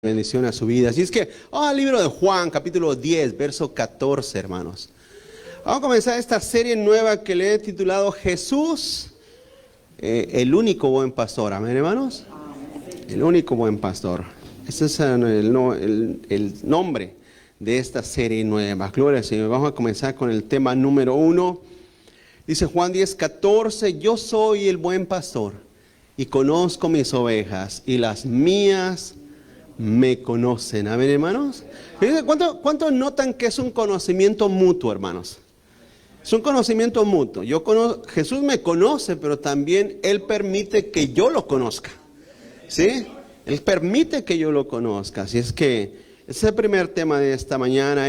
Bendición a su vida. Así es que, libro de Juan, capítulo 10, verso 14, hermanos. Vamos a comenzar esta serie nueva que le he titulado Jesús, el único buen pastor. Amén, hermanos. El único buen pastor. Ese es el nombre de esta serie nueva. Gloria al Señor. Vamos a comenzar con el tema número 1. Dice Juan 10, 14, yo soy el buen pastor y conozco mis ovejas y las mías me conocen. Amén, hermanos. ¿Cuántos notan que es un conocimiento mutuo, hermanos? Es un conocimiento mutuo. Jesús me conoce, pero también Él permite que yo lo conozca. ¿Sí? Él permite que yo lo conozca. Así es que ese primer tema de esta mañana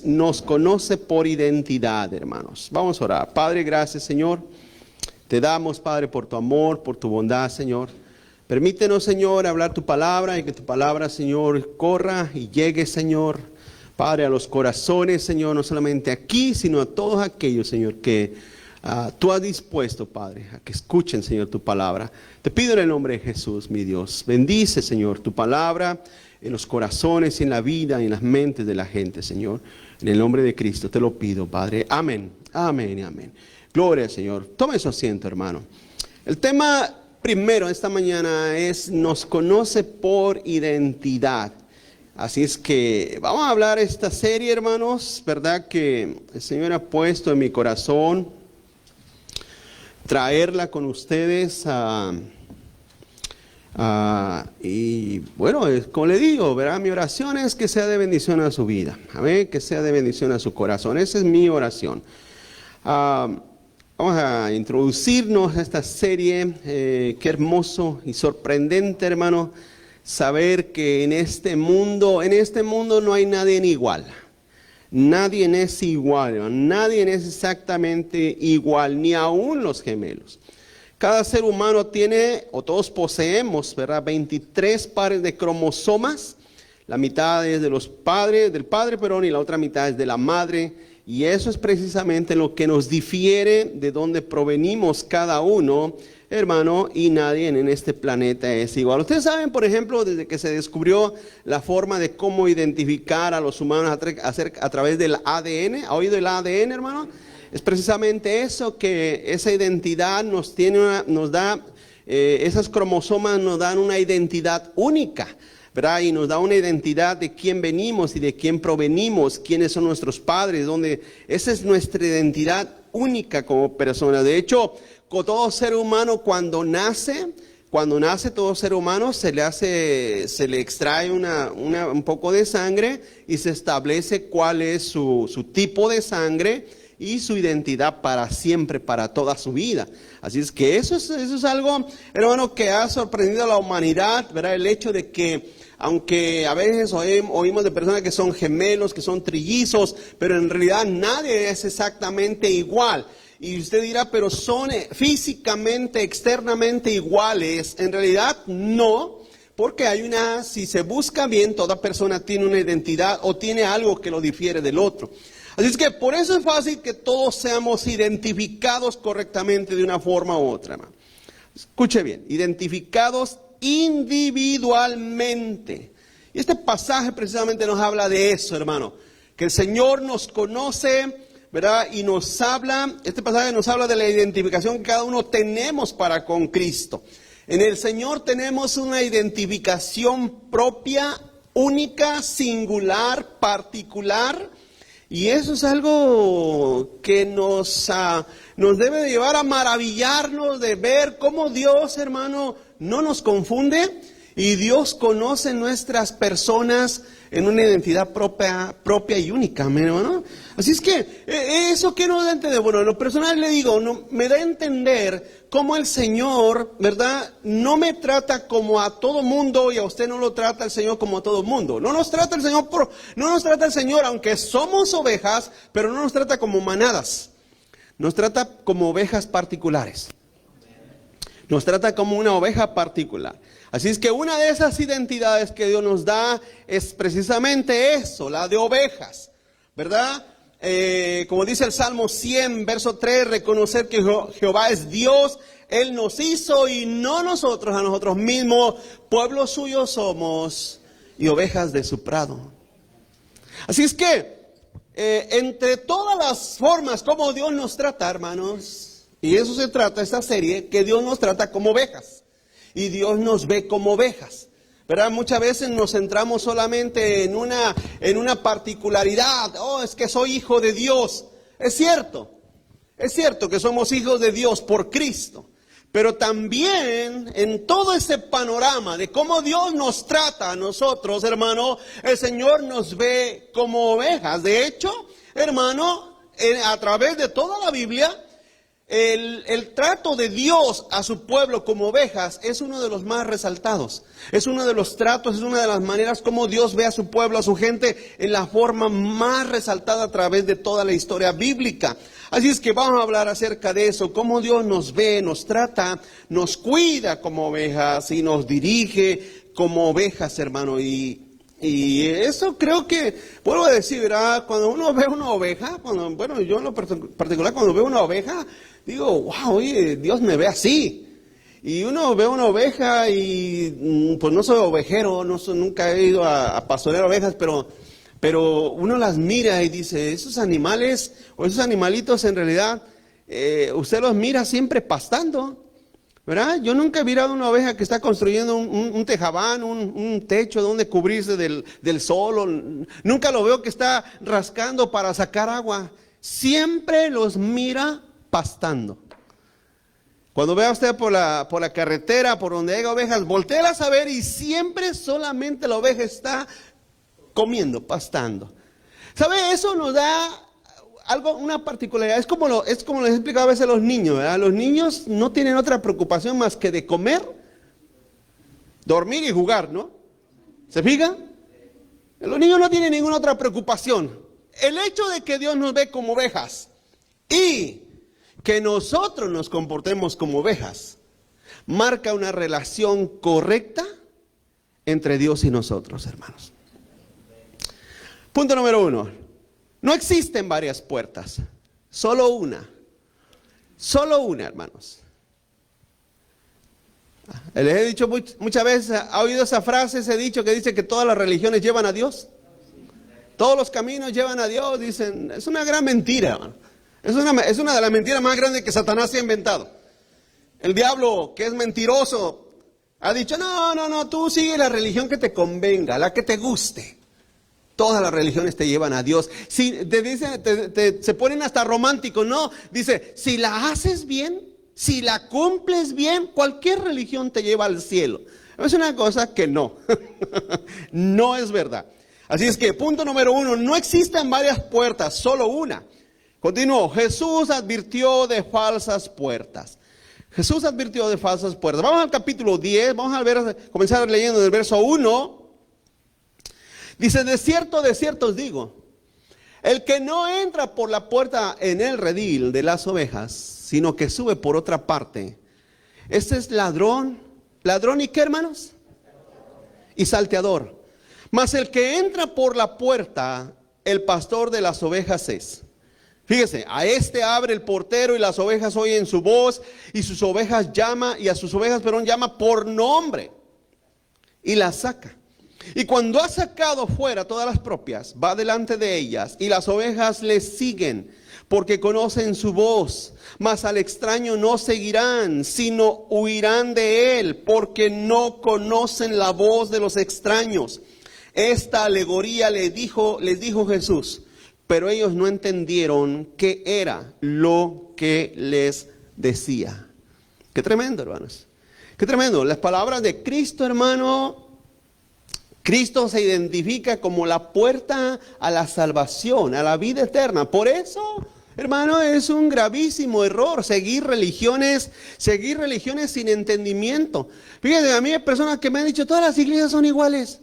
nos conoce por identidad, hermanos. Vamos a orar. Padre, gracias, Señor. Te damos, Padre, por tu amor, por tu bondad, Señor. Permítenos, Señor, hablar tu palabra y que tu palabra, Señor, corra y llegue, Señor, Padre, a los corazones, Señor, no solamente aquí, sino a todos aquellos, Señor, que tú has dispuesto, Padre, a que escuchen, Señor, tu palabra. Te pido en el nombre de Jesús, mi Dios. Bendice, Señor, tu palabra en los corazones, en la vida, en las mentes de la gente, Señor. En el nombre de Cristo te lo pido, Padre. Amén, amén y amén. Gloria al Señor. Tome su asiento, hermano. El tema primero esta mañana nos conoce por identidad. Así es que vamos a hablar esta serie, hermanos, verdad que el Señor ha puesto en mi corazón traerla con ustedes y bueno, como le digo, ¿verdad? Mi oración es que sea de bendición a su vida, amén, que sea de bendición a su corazón. Esa es mi oración. Vamos a introducirnos a esta serie. Qué hermoso y sorprendente, hermano, saber que en este mundo no hay nadie igual. Nadie es igual, hermano. Nadie es exactamente igual, ni aún los gemelos. Cada ser humano tiene, o todos poseemos, ¿verdad? 23 pares de cromosomas. La mitad es del padre, y la otra mitad es de la madre. Y eso es precisamente lo que nos difiere de dónde provenimos cada uno, hermano, y nadie en este planeta es igual. Ustedes saben, por ejemplo, desde que se descubrió la forma de cómo identificar a los humanos a través del ADN. ¿Ha oído el ADN, hermano? Es precisamente eso, que esa identidad esas cromosomas nos dan una identidad única, ¿verdad? Y nos da una identidad de quién venimos y de quién provenimos, quiénes son nuestros padres, esa es nuestra identidad única como persona. De hecho, con todo ser humano cuando nace todo ser humano se le extrae un poco de sangre y se establece cuál es su tipo de sangre y su identidad para siempre, para toda su vida. Así es que eso es algo, hermano, que ha sorprendido a la humanidad, ¿verdad? El hecho de que aunque a veces oímos de personas que son gemelos, que son trillizos, pero en realidad nadie es exactamente igual. Y usted dirá, pero son físicamente, externamente iguales. En realidad no, porque si se busca bien, toda persona tiene una identidad o tiene algo que lo difiere del otro. Así es que por eso es fácil que todos seamos identificados correctamente de una forma u otra, hermano. Escuche bien, identificados individualmente. Y este pasaje precisamente nos habla de eso, hermano. Que el Señor nos conoce, ¿verdad? Y este pasaje nos habla de la identificación que cada uno tenemos para con Cristo. En el Señor tenemos una identificación propia, única, singular, particular. Y eso es algo que nos debe de llevar a maravillarnos de ver cómo Dios, hermano, no nos confunde y Dios conoce nuestras personas en una identidad propia y única, hermano. Así es que eso que nos da a entender, bueno, en lo personal le digo, me da a entender cómo el Señor, ¿verdad? No me trata como a todo mundo y a usted no lo trata el Señor como a todo mundo. No nos trata el Señor, aunque somos ovejas, pero no nos trata como manadas. Nos trata como ovejas particulares. Nos trata como una oveja particular. Así es que una de esas identidades que Dios nos da es precisamente eso, la de ovejas, ¿verdad? Como dice el Salmo 100, verso 3, reconocer que Jehová es Dios, Él nos hizo y no nosotros a nosotros mismos, pueblo suyo somos y ovejas de su prado. Así es que, entre todas las formas como Dios nos trata, hermanos, y eso se trata esta serie, que Dios nos trata como ovejas, y Dios nos ve como ovejas, ¿verdad? Muchas veces nos centramos solamente en una particularidad. Oh, es que soy hijo de Dios. Es cierto que somos hijos de Dios por Cristo. Pero también en todo ese panorama de cómo Dios nos trata a nosotros, hermano, el Señor nos ve como ovejas. De hecho, hermano, a través de toda la Biblia, el trato de Dios a su pueblo como ovejas es uno de los más resaltados. Es uno de los tratos, es una de las maneras como Dios ve a su pueblo, a su gente, en la forma más resaltada a través de toda la historia bíblica. Así es que vamos a hablar acerca de eso, cómo Dios nos ve, nos trata, nos cuida como ovejas y nos dirige como ovejas, hermano. Y eso creo que, vuelvo a decir, ¿verdad? Cuando uno ve una oveja, yo en lo particular, cuando veo una oveja, digo, wow, oye, Dios me ve así. Y uno ve una oveja y pues no soy ovejero, nunca he ido a pastorear ovejas, pero uno las mira y dice, esos animales o esos animalitos en realidad, usted los mira siempre pastando, ¿verdad? Yo nunca he mirado una oveja que está construyendo un tejabán, un techo donde cubrirse del sol. Nunca lo veo que está rascando para sacar agua. Siempre los mira pastando. Cuando vea usted por la carretera, por donde haya ovejas, voltéelas a ver y siempre solamente la oveja está comiendo, pastando. ¿Sabe? Eso nos da una particularidad. Es como les he explicado a veces a los niños, ¿verdad? Los niños no tienen otra preocupación más que de comer, dormir y jugar, ¿no? ¿Se fijan? Los niños no tienen ninguna otra preocupación. El hecho de que Dios nos ve como ovejas y que nosotros nos comportemos como ovejas marca una relación correcta entre Dios y nosotros, hermanos. Punto número 1. No existen varias puertas, solo una. Solo una, hermanos. Les he dicho muchas veces, ¿ha oído esa frase, ese dicho que dice que todas las religiones llevan a Dios? Todos los caminos llevan a Dios, dicen. Es una gran mentira, hermano. Es una de las mentiras más grandes que Satanás se ha inventado. El diablo, que es mentiroso, ha dicho, no, tú sigue la religión que te convenga, la que te guste. Todas las religiones te llevan a Dios. Si te dicen, se ponen hasta románticos, ¿no? Dice, si la haces bien, si la cumples bien, cualquier religión te lleva al cielo. Es una cosa que no, no es verdad. Así es que, punto número 1, no existen varias puertas, solo una. Continuó, Jesús advirtió de falsas puertas. Jesús advirtió de falsas puertas. Vamos al capítulo 10, vamos a comenzar leyendo del verso 1. Dice, de cierto os digo, el que no entra por la puerta en el redil de las ovejas, sino que sube por otra parte, este es ladrón ¿y qué, hermanos? Y salteador. Mas el que entra por la puerta, el pastor de las ovejas es. Fíjese, a este abre el portero y las ovejas oyen su voz y a sus ovejas llama por nombre y las saca. Y cuando ha sacado fuera todas las propias, va delante de ellas y las ovejas le siguen porque conocen su voz. Mas al extraño no seguirán, sino huirán de él porque no conocen la voz de los extraños. Esta alegoría les dijo Jesús. Pero ellos no entendieron qué era lo que les decía. Qué tremendo, hermanos. Qué tremendo. Las palabras de Cristo, hermano. Cristo se identifica como la puerta a la salvación, a la vida eterna. Por eso, hermano, es un gravísimo error seguir religiones sin entendimiento. Fíjense, a mí hay personas que me han dicho, todas las iglesias son iguales.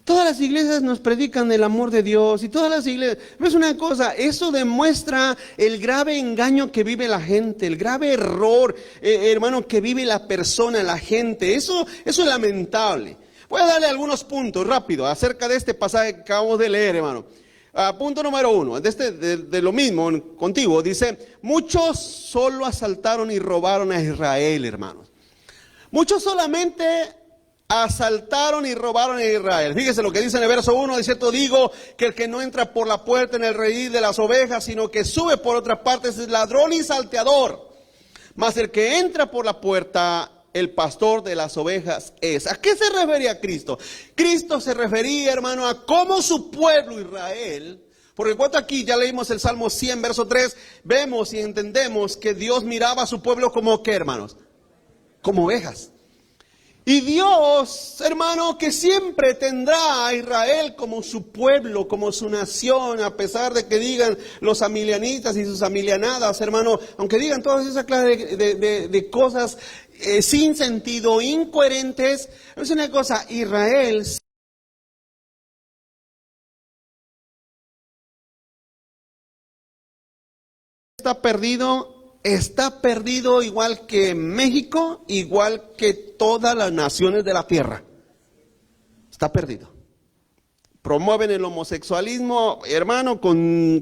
Todas las iglesias nos predican el amor de Dios y todas las iglesias. Es una cosa, eso demuestra el grave engaño que vive la gente, el grave error, hermano, que vive la persona, la gente. Eso es lamentable. Voy a darle algunos puntos rápido acerca de este pasaje que acabamos de leer, hermano. Punto número 1, de lo mismo contigo, dice, muchos solo asaltaron y robaron a Israel, hermanos. Muchos solamente asaltaron y robaron a Israel. Fíjese lo que dice en el verso 1, de cierto digo que el que no entra por la puerta en el redil de las ovejas, sino que sube por otra parte es ladrón y salteador. Mas el que entra por la puerta, el pastor de las ovejas es. ¿A qué se refería Cristo? Cristo se refería, hermano, a cómo su pueblo Israel, porque cuando aquí ya leímos el Salmo 100, verso 3, vemos y entendemos que Dios miraba a su pueblo como ¿qué, hermanos? Como ovejas. Y Dios, hermano, que siempre tendrá a Israel como su pueblo, como su nación, a pesar de que digan los amilianistas y sus amilianadas, hermano, aunque digan todas esas clases de cosas sin sentido, incoherentes, es una cosa, Israel está perdido igual que México, igual que todas las naciones de la tierra. Está perdido. Promueven el homosexualismo, hermano, con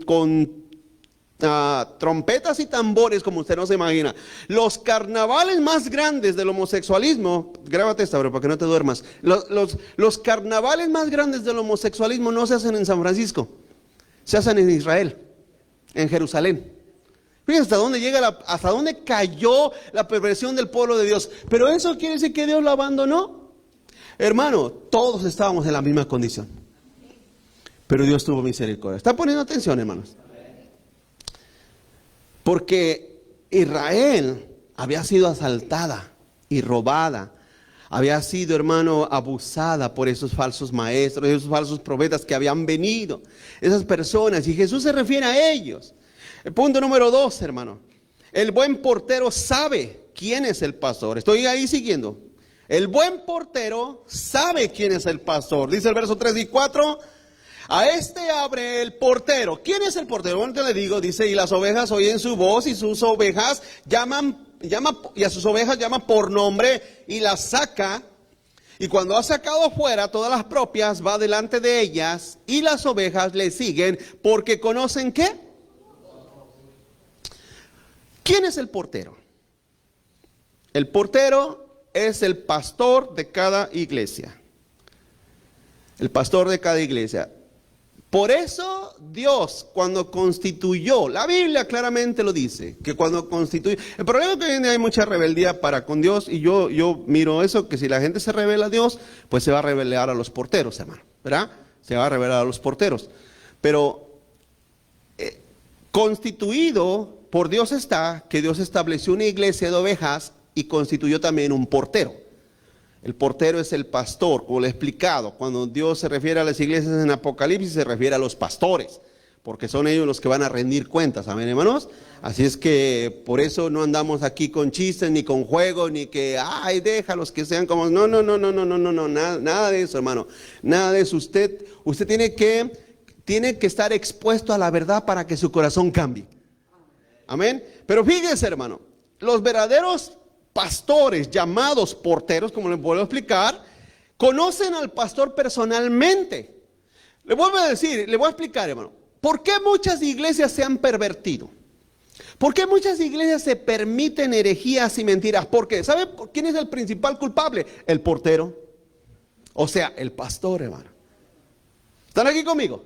trompetas y tambores, como usted no se imagina. Los carnavales más grandes del homosexualismo, grábate esta, para que no te duermas. Los carnavales más grandes del homosexualismo no se hacen en San Francisco, se hacen en Israel, en Jerusalén. Fíjense hasta dónde hasta dónde cayó la perversión del pueblo de Dios. Pero eso quiere decir que Dios lo abandonó. Hermano, todos estábamos en la misma condición. Pero Dios tuvo misericordia. ¿Está poniendo atención, hermanos? Porque Israel había sido asaltada y robada. Había sido, hermano, abusada por esos falsos maestros, esos falsos profetas que habían venido. Esas personas. Y Jesús se refiere a ellos. El punto número 2, hermano. El buen portero sabe quién es el pastor. Estoy ahí siguiendo. El buen portero sabe quién es el pastor. Dice el verso 3 y 4. A este abre el portero. ¿Quién es el portero? Bueno, te le digo, dice, y las ovejas oyen su voz y sus ovejas y a sus ovejas llama por nombre y las saca. Y cuando ha sacado fuera todas las propias, va delante de ellas y las ovejas le siguen porque conocen ¿qué? ¿Quién es el portero? El portero es el pastor de cada iglesia. El pastor de cada iglesia. Por eso Dios, cuando constituyó, la Biblia claramente lo dice, que cuando constituyó, el problema es que hoy en día hay mucha rebeldía para con Dios, y yo miro eso, que si la gente se revela a Dios, pues se va a revelar a los porteros, hermano, ¿verdad? Se va a revelar a los porteros. Pero constituido por Dios está que Dios estableció una iglesia de ovejas y constituyó también un portero. El portero es el pastor, como le he explicado. Cuando Dios se refiere a las iglesias en Apocalipsis, se refiere a los pastores, porque son ellos los que van a rendir cuentas, amén, hermanos. Así es que por eso no andamos aquí con chistes, ni con juegos, ni que, ay, déjalos que sean como, no, nada de eso, hermano, nada de eso. Usted tiene que estar expuesto a la verdad para que su corazón cambie. Amén. Pero fíjense, hermano, los verdaderos pastores llamados porteros, como les vuelvo a explicar, conocen al pastor personalmente. Le vuelvo a decir, le voy a explicar, hermano, ¿por qué muchas iglesias se han pervertido? ¿Por qué muchas iglesias se permiten herejías y mentiras? ¿Por qué? ¿Sabe quién es el principal culpable? El portero. O sea, el pastor, hermano. ¿Están aquí conmigo?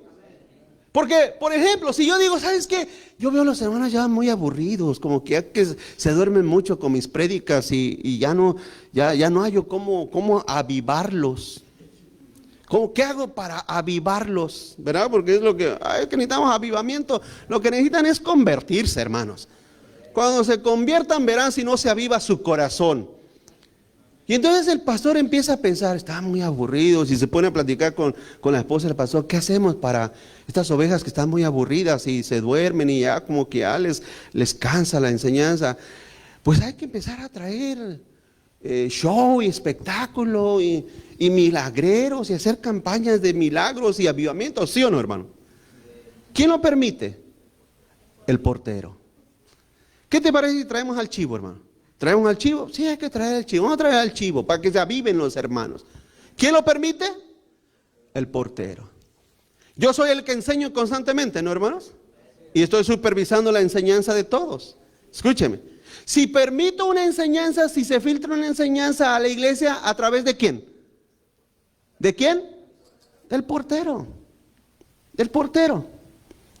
Porque, por ejemplo, si yo digo, ¿sabes qué? Yo veo a los hermanos ya muy aburridos, como que se duermen mucho con mis prédicas y ya no hallo cómo avivarlos. ¿Qué hago para avivarlos? ¿Verdad? Porque es que necesitamos avivamiento. Lo que necesitan es convertirse, hermanos. Cuando se conviertan, verán si no se aviva su corazón. Y entonces el pastor empieza a pensar, están muy aburridos, y se pone a platicar con la esposa del pastor, ¿qué hacemos para estas ovejas que están muy aburridas y se duermen y ya como que ya les cansa la enseñanza? Pues hay que empezar a traer show y espectáculo y milagreros y hacer campañas de milagros y avivamientos, ¿sí o no, hermano? ¿Quién lo permite? El portero. ¿Qué te parece si traemos al chivo, hermano? ¿Traemos al chivo? Sí, hay que traer al chivo. Vamos a traer al chivo para que se aviven los hermanos. ¿Quién lo permite? El portero. Yo soy el que enseño constantemente, ¿no, hermanos? Y estoy supervisando la enseñanza de todos. Escúcheme. Si permito una enseñanza, si se filtra una enseñanza a la iglesia, ¿a través de quién? ¿De quién? Del portero. Del portero.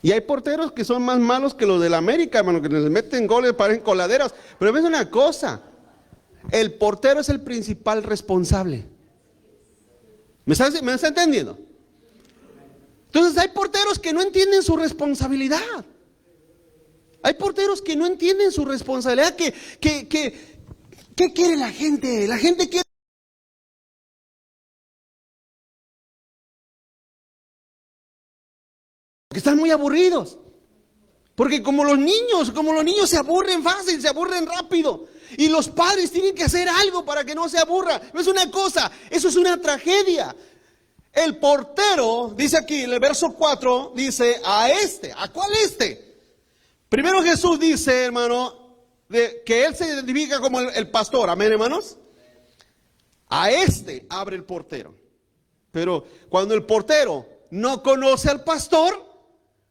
Y hay porteros que son más malos que los del América, hermano, que les meten goles, parecen coladeras. Pero ves una cosa, el portero es el principal responsable. ¿Me está entendiendo? Entonces hay porteros que no entienden su responsabilidad. Hay porteros que no entienden su responsabilidad. ¿Qué quiere la gente? La gente quiere... que están muy aburridos. Porque como los niños se aburren fácil, se aburren rápido. Y los padres tienen que hacer algo para que no se aburra. No es una cosa, eso es una tragedia. El portero, dice aquí en el verso 4, dice ¿a cuál este? Primero Jesús dice, hermano, que Él se identifica como el pastor, amén, hermanos. A este abre el portero. Pero cuando el portero no conoce al pastor,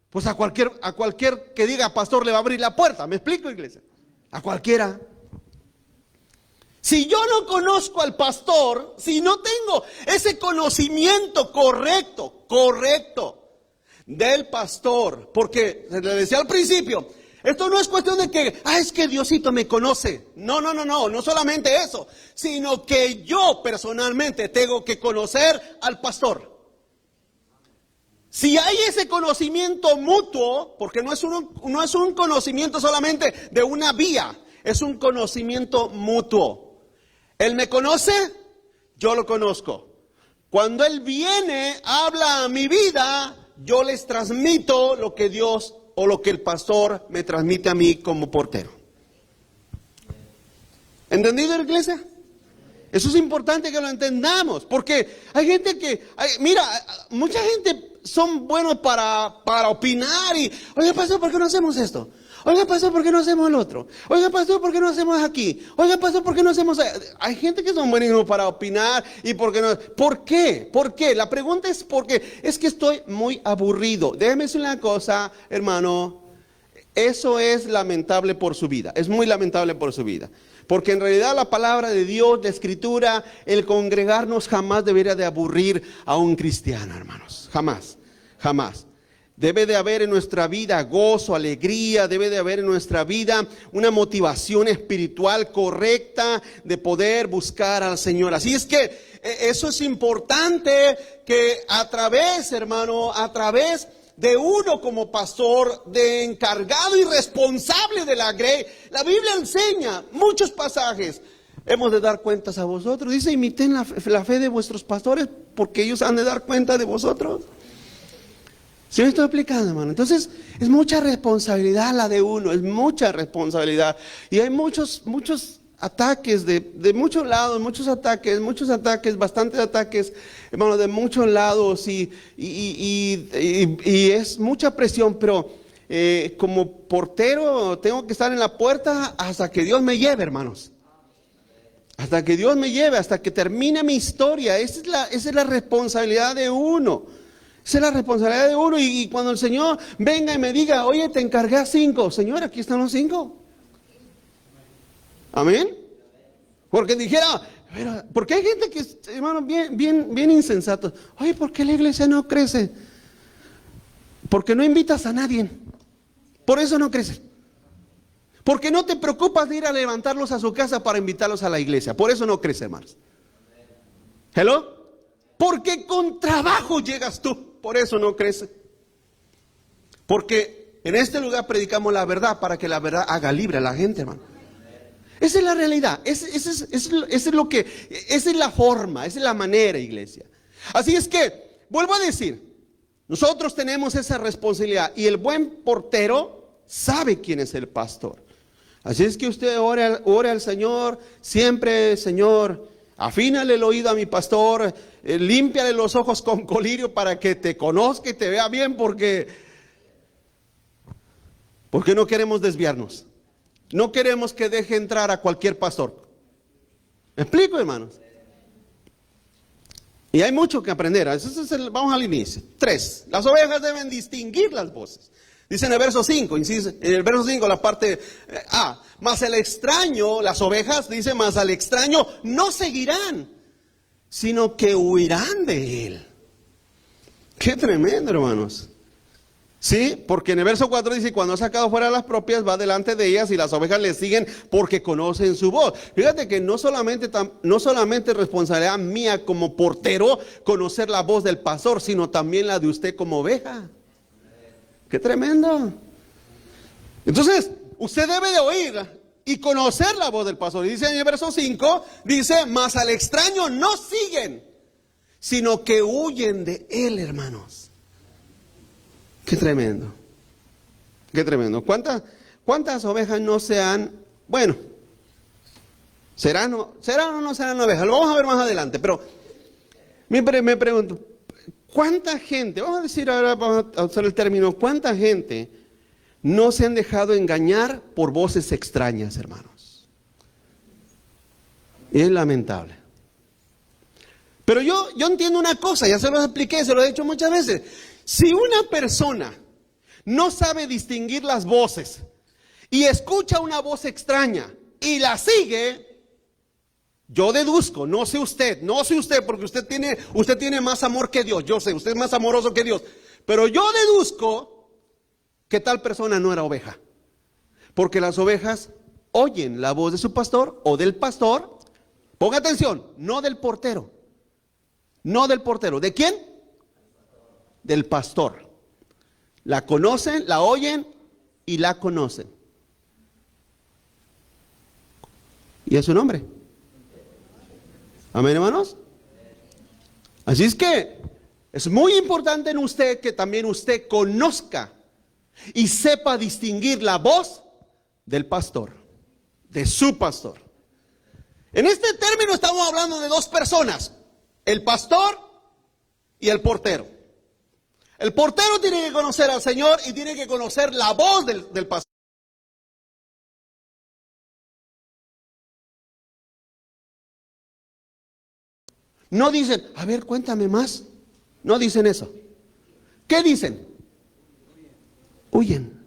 pues a cualquier que diga pastor le va a abrir la puerta. ¿Me explico, iglesia? A cualquiera. Si yo no conozco al pastor, si no tengo ese conocimiento correcto del pastor, porque le decía al principio, esto no es cuestión de que, es que Diosito me conoce. No solamente eso, sino que yo personalmente tengo que conocer al pastor. Si hay ese conocimiento mutuo, porque no es un conocimiento solamente de una vía, es un conocimiento mutuo. Él me conoce, yo lo conozco. Cuando Él viene, habla a mi vida, yo les transmito lo que Dios o lo que el pastor me transmite a mí como portero. ¿Entendido, iglesia? Eso es importante que lo entendamos, porque hay gente mucha gente son buenos para opinar y, oiga, pastor, ¿por qué no hacemos esto? Oiga, pastor, ¿por qué no hacemos el otro? Oiga, pastor, ¿por qué no hacemos aquí? Oiga, pastor, ¿por qué no hacemos...? Hay gente que son buenísimos para opinar y ¿por qué no? ¿Por qué? ¿Por qué? La pregunta es porque es que estoy muy aburrido. Déjeme decir una cosa, hermano, eso es lamentable por su vida, es muy lamentable por su vida. Porque en realidad la palabra de Dios, la Escritura, el congregarnos jamás debería de aburrir a un cristiano, hermanos. Jamás, jamás. Debe de haber en nuestra vida gozo, alegría, debe de haber en nuestra vida una motivación espiritual correcta de poder buscar al Señor. Así es que eso es importante que a través, hermano, de uno como pastor, de encargado y responsable de la grey, la Biblia enseña muchos pasajes. Hemos de dar cuentas a vosotros. Dice, imiten la fe de vuestros pastores, porque ellos han de dar cuenta de vosotros. ¿Sí me estoy explicando, hermano? Entonces, es mucha responsabilidad la de uno, es mucha responsabilidad. Y hay muchos ataques de muchos lados, muchos ataques, bastantes ataques, hermano, de muchos lados y es mucha presión, pero como portero tengo que estar en la puerta hasta que Dios me lleve, hermanos. Hasta que Dios me lleve, hasta que termine mi historia. Esa es la responsabilidad de uno. Esa es la responsabilidad de uno y cuando el Señor venga y me diga, oye, te encargué 5, Señor, aquí están los 5. Amén. Porque dijera, porque hay gente que, hermano, bien insensato. Oye, ¿por qué la iglesia no crece? Porque no invitas a nadie. Por eso no crece. Porque no te preocupas de ir a levantarlos a su casa para invitarlos a la iglesia. Por eso no crece, hermanos. ¿Hello? Porque con trabajo llegas tú. Por eso no crece. Porque en este lugar predicamos la verdad para que la verdad haga libre a la gente, hermano. Esa es la realidad, esa es la forma, esa es la manera, iglesia. Así es que, vuelvo a decir, nosotros tenemos esa responsabilidad y el buen portero sabe quién es el pastor. Así es que usted ore al Señor, siempre, Señor, afínale el oído a mi pastor, límpiale los ojos con colirio para que te conozca y te vea bien, porque no queremos desviarnos. No queremos que deje entrar a cualquier pastor. ¿Me explico, hermanos? Y hay mucho que aprender. Vamos al inicio. 3. Las ovejas deben distinguir las voces. Dice en el verso 5, en el verso 5, la parte A. Mas el extraño, las ovejas, dice, mas al extraño no seguirán, sino que huirán de él. Qué tremendo, hermanos. Sí, porque en el verso 4 dice, cuando ha sacado fuera las propias, va delante de ellas y las ovejas le siguen porque conocen su voz. Fíjate que no solamente es responsabilidad mía como portero conocer la voz del pastor, sino también la de usted como oveja. Qué tremendo. Entonces, usted debe de oír y conocer la voz del pastor. Y dice en el verso 5, dice, mas al extraño no siguen, sino que huyen de él, hermanos. Qué tremendo. Qué tremendo. ¿Cuántas ovejas no sean, bueno, serán o no serán ovejas? Lo vamos a ver más adelante, pero me pregunto, ¿cuánta gente, vamos a decir ahora, vamos a usar el término, cuánta gente no se han dejado engañar por voces extrañas, hermanos? Y es lamentable. Pero yo entiendo una cosa, ya se lo expliqué, se lo he dicho muchas veces. Si una persona no sabe distinguir las voces y escucha una voz extraña y la sigue, yo deduzco, no sé usted porque usted tiene más amor que Dios, yo sé, usted es más amoroso que Dios, pero yo deduzco que tal persona no era oveja, porque las ovejas oyen la voz de su pastor o del pastor, ponga atención, no del portero, ¿de quién? Del pastor. La conocen, la oyen y la conocen. Y es su nombre. Amén, hermanos. Así es que es muy importante en usted que también usted conozca y sepa distinguir la voz del pastor, de su pastor. En este término estamos hablando de dos personas, el pastor y el portero. El portero tiene que conocer al Señor y tiene que conocer la voz del pastor. No dicen, a ver, cuéntame más. No dicen eso. ¿Qué dicen? Huyen.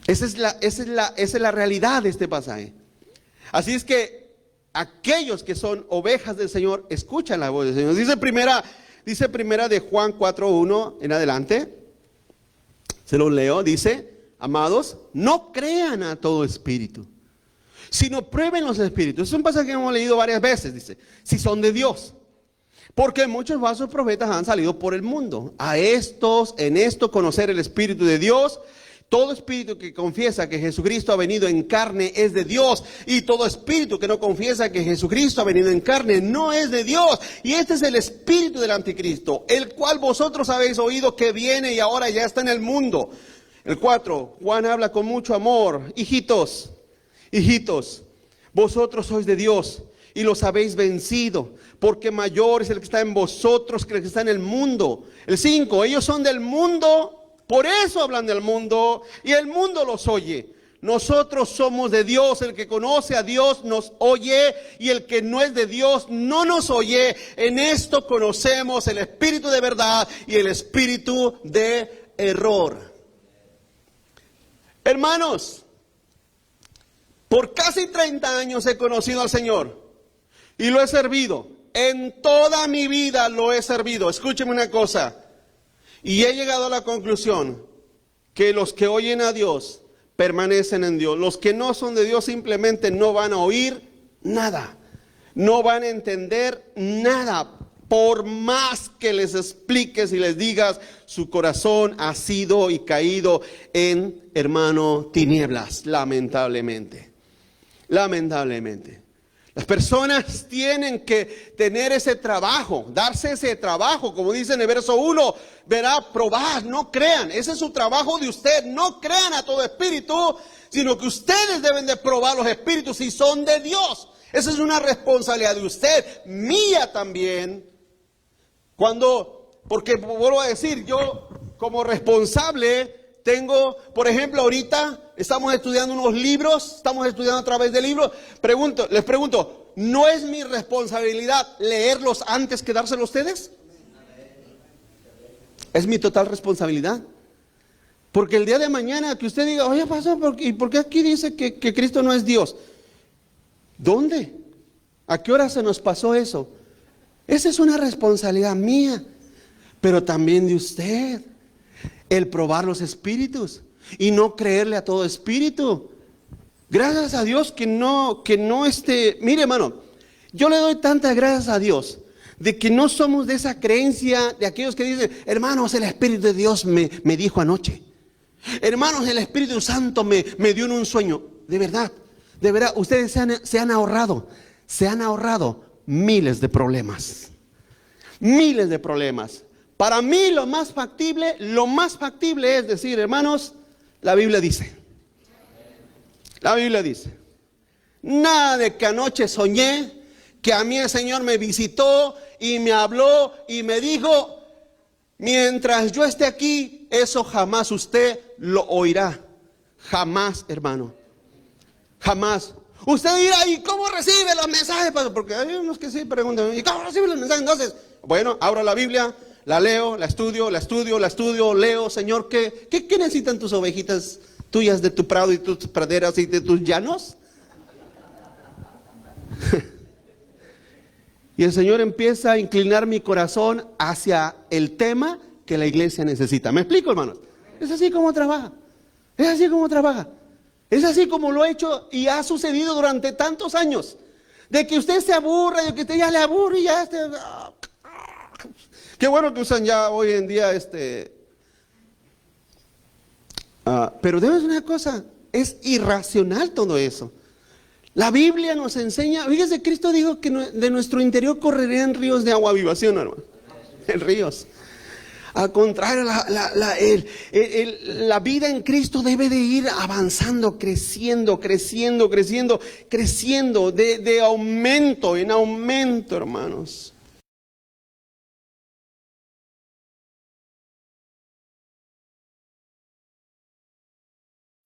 Esa es la realidad de este pasaje. Así es que aquellos que son ovejas del Señor escuchan la voz del Señor. Dice primera de Juan 4:1 en adelante. Se lo leo, dice, amados, no crean a todo espíritu, sino prueben los espíritus. Es un pasaje que hemos leído varias veces, dice, si son de Dios. Porque muchos falsos profetas han salido por el mundo. En esto conocer el Espíritu de Dios. Todo espíritu que confiesa que Jesucristo ha venido en carne es de Dios, y todo espíritu que no confiesa que Jesucristo ha venido en carne no es de Dios. Y este es el espíritu del anticristo, el cual vosotros habéis oído que viene y ahora ya está en el mundo. El 4, Juan habla con mucho amor. Hijitos, vosotros sois de Dios y los habéis vencido, porque mayor es el que está en vosotros que el que está en el mundo. El 5, ellos son del mundo, por eso hablan del mundo y el mundo los oye. Nosotros somos de Dios, el que conoce a Dios nos oye y el que no es de Dios no nos oye. En esto conocemos el espíritu de verdad y el espíritu de error. Hermanos, por casi 30 años he conocido al Señor y lo he servido. En toda mi vida lo he servido. Escúcheme una cosa. Y he llegado a la conclusión que los que oyen a Dios permanecen en Dios. Los que no son de Dios simplemente no van a oír nada. No van a entender nada. Por más que les expliques y les digas, su corazón ha sido y caído en, hermano, tinieblas, lamentablemente. Las personas tienen que tener ese trabajo, darse ese trabajo, como dice en el verso 1, verá, probad, no crean, ese es su trabajo de usted, no crean a todo espíritu, sino que ustedes deben de probar los espíritus si son de Dios. Esa es una responsabilidad de usted, mía también, porque vuelvo a decir, yo como responsable tengo, por ejemplo, ahorita estamos estudiando unos libros, estamos estudiando a través de libros. Les pregunto, ¿no es mi responsabilidad leerlos antes que dárselos a ustedes? Es mi total responsabilidad. Porque el día de mañana que usted diga, oye, pastor, ¿por qué aquí dice que Cristo no es Dios? ¿Dónde? ¿A qué hora se nos pasó eso? Esa es una responsabilidad mía, pero también de usted. El probar los espíritus y no creerle a todo espíritu. Gracias a Dios que no mire, hermano, yo le doy tantas gracias a Dios de que no somos de esa creencia de aquellos que dicen, hermanos, el Espíritu de Dios me dijo anoche. Hermanos, el Espíritu Santo me dio en un sueño. De verdad, ustedes se han ahorrado miles de problemas. Miles de problemas. Para mí lo más factible es decir, hermanos, la Biblia dice. La Biblia dice. Nada de que anoche soñé, que a mí el Señor me visitó y me habló y me dijo, mientras yo esté aquí, eso jamás usted lo oirá. Jamás, hermano. Jamás. Usted dirá, ¿y cómo recibe los mensajes? Porque hay unos que sí preguntan, ¿y cómo recibe los mensajes? Entonces, bueno, abro la Biblia, la leo, la estudio, leo, Señor, ¿qué necesitan tus ovejitas tuyas de tu prado y tus praderas y de tus llanos? Y el Señor empieza a inclinar mi corazón hacia el tema que la iglesia necesita. ¿Me explico, hermanos? Es así como trabaja. Es así como trabaja. Es así como lo he hecho y ha sucedido durante tantos años. De que usted se aburra, de que usted ya le aburre y ya qué bueno que usan ya hoy en día pero debes una cosa, es irracional todo eso. La Biblia nos enseña, fíjese, Cristo dijo que de nuestro interior correrían ríos de agua viva, ¿sí o no, hermano? En ríos. Al contrario, la vida en Cristo debe de ir avanzando, creciendo, de aumento en aumento, hermanos.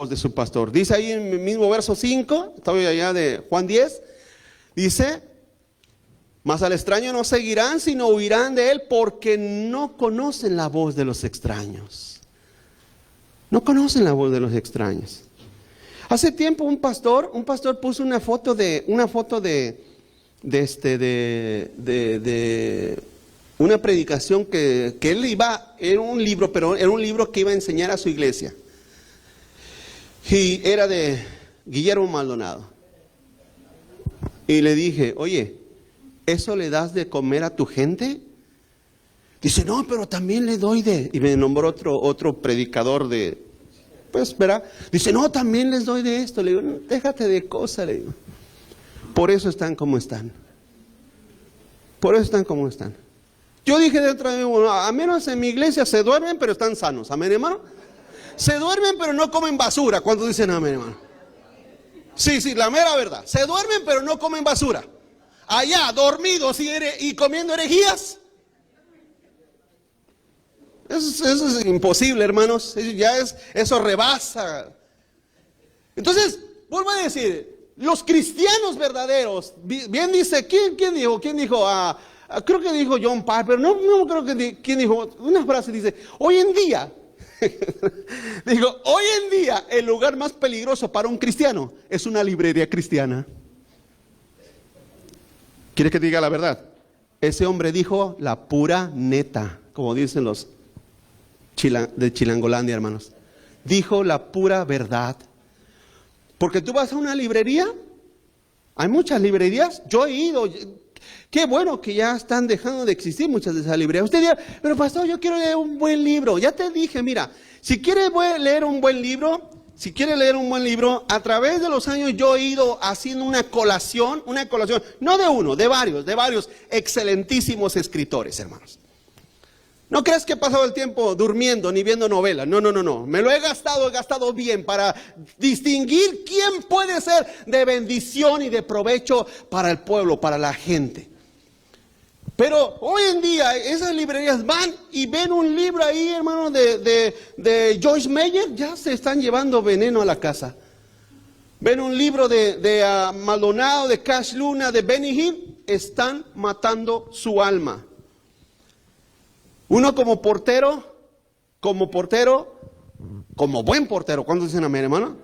De su pastor. Dice ahí en el mismo verso 5, estoy allá de Juan 10, dice, mas al extraño no seguirán, sino huirán de él, porque no conocen la voz de los extraños. No conocen la voz de los extraños. Hace tiempo un pastor puso una foto de una predicación que él iba, era un libro, pero era un libro que iba a enseñar a su iglesia. Y era de Guillermo Maldonado. Y le dije, oye, ¿eso le das de comer a tu gente? Dice, no, pero también le doy de... Y me nombró otro predicador de... Pues, ¿verdad? Dice, no, también les doy de esto. Le digo, no, déjate de cosas, le digo. Por eso están como están. Por eso están como están. Yo dije dentro de mí, bueno, a menos en mi iglesia se duermen, pero están sanos. ¿Amén, hermano? Se duermen pero no comen basura. ¿Cuántos dicen amén, hermano? Sí, la mera verdad. Se duermen pero no comen basura. Allá, dormidos y comiendo herejías. Eso es imposible, hermanos. Eso rebasa. Entonces, vuelvo a decir, los cristianos verdaderos, bien dice, ¿quién dijo? Creo que dijo John Piper, no creo que quién dijo, una frase dice, hoy en día el lugar más peligroso para un cristiano es una librería cristiana. ¿Quieres que te diga la verdad? Ese hombre dijo la pura neta, como dicen los de Chilangolandia, hermanos. Dijo la pura verdad. Porque tú vas a una librería, hay muchas librerías, yo he ido. Qué bueno que ya están dejando de existir muchas de esas librerías. Usted dirá, pero pastor, yo quiero leer un buen libro. Ya te dije, mira, si quieres leer un buen libro, a través de los años yo he ido haciendo una colación, no de uno, de varios excelentísimos escritores, hermanos. No creas que he pasado el tiempo durmiendo ni viendo novelas. No. Me lo he gastado bien para distinguir quién puede ser de bendición y de provecho para el pueblo, para la gente. Pero hoy en día esas librerías van y ven un libro ahí, hermano, de Joyce Meyer, ya se están llevando veneno a la casa. Ven un libro de Maldonado, de Cash Luna, de Benny Hinn, están matando su alma. Uno como portero, como buen portero, ¿cuántos dicen amén, hermano?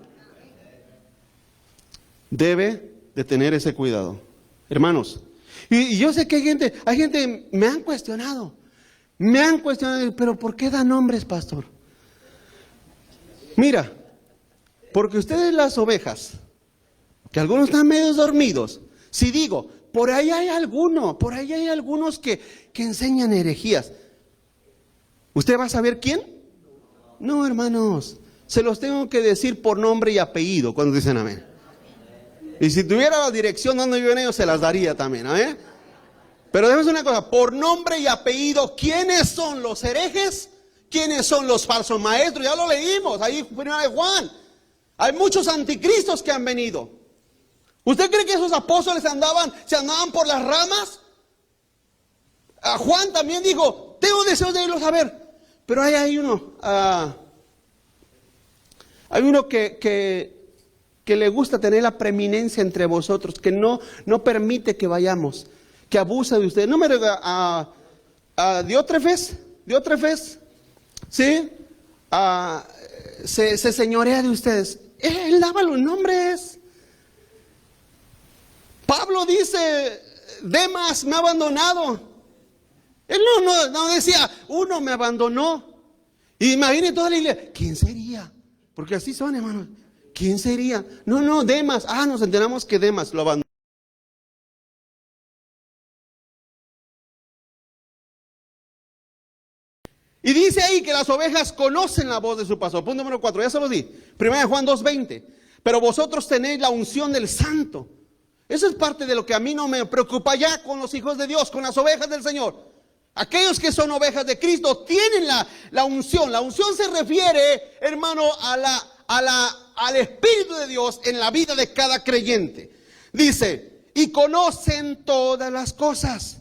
Debe de tener ese cuidado. Hermanos, y yo sé que hay gente, me han cuestionado, pero ¿por qué dan nombres, pastor? Mira, porque ustedes las ovejas, que algunos están medio dormidos, si digo, por ahí hay algunos que enseñan herejías, ¿usted va a saber quién? No, hermanos, se los tengo que decir por nombre y apellido cuando dicen amén. Y si tuviera la dirección donde viven ellos, se las daría también, amén. Pero déjame decir una cosa, por nombre y apellido, ¿quiénes son los herejes? ¿Quiénes son los falsos maestros? Ya lo leímos, ahí primero de Juan. Hay muchos anticristos que han venido. ¿Usted cree que esos apóstoles se andaban por las ramas? A Juan también dijo, tengo deseos de irlos a ver. Pero hay uno que le gusta tener la preeminencia entre vosotros, que no permite que vayamos, que abusa de ustedes. No me diga a Diótrefes, ¿sí? Se señorea de ustedes. Él daba los nombres. Pablo dice, Demas me ha abandonado. Él no decía, uno me abandonó. Y imagine toda la iglesia, ¿quién sería? Porque así son, hermanos. ¿Quién sería? No, Demas. Nos enteramos que Demas lo abandonó. Y dice ahí que las ovejas conocen la voz de su pastor. Punto número 4, ya se lo di. 1 Juan 2:20. Pero vosotros tenéis la unción del Santo. Eso es parte de lo que a mí no me preocupa ya con los hijos de Dios, con las ovejas del Señor. Aquellos que son ovejas de Cristo tienen la unción. La unción se refiere, hermano, al Espíritu de Dios en la vida de cada creyente. Dice, y conocen todas las cosas.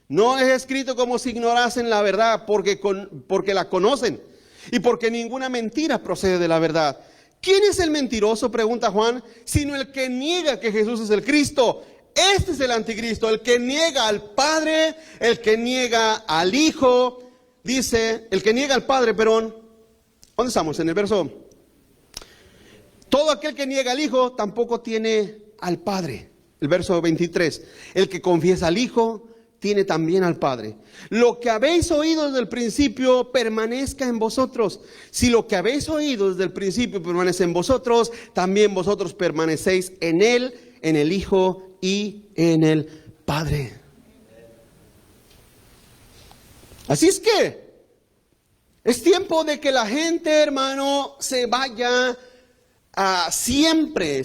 No es escrito como si ignorasen la verdad, porque la conocen. Y porque ninguna mentira procede de la verdad. ¿Quién es el mentiroso? Pregunta Juan. Sino el que niega que Jesús es el Cristo. Este es el anticristo, el que niega al Padre, el que niega al Hijo. Dice, el que niega al Padre, perdón. ¿Dónde estamos? En el verso. Todo aquel que niega al Hijo tampoco tiene al Padre. El verso 23. El que confiesa al Hijo tiene también al Padre. Lo que habéis oído desde el principio permanezca en vosotros. Si lo que habéis oído desde el principio permanece en vosotros, también vosotros permanecéis en Él, en el Hijo y en el Padre. Así es que es tiempo de que la gente, hermano, se vaya siempre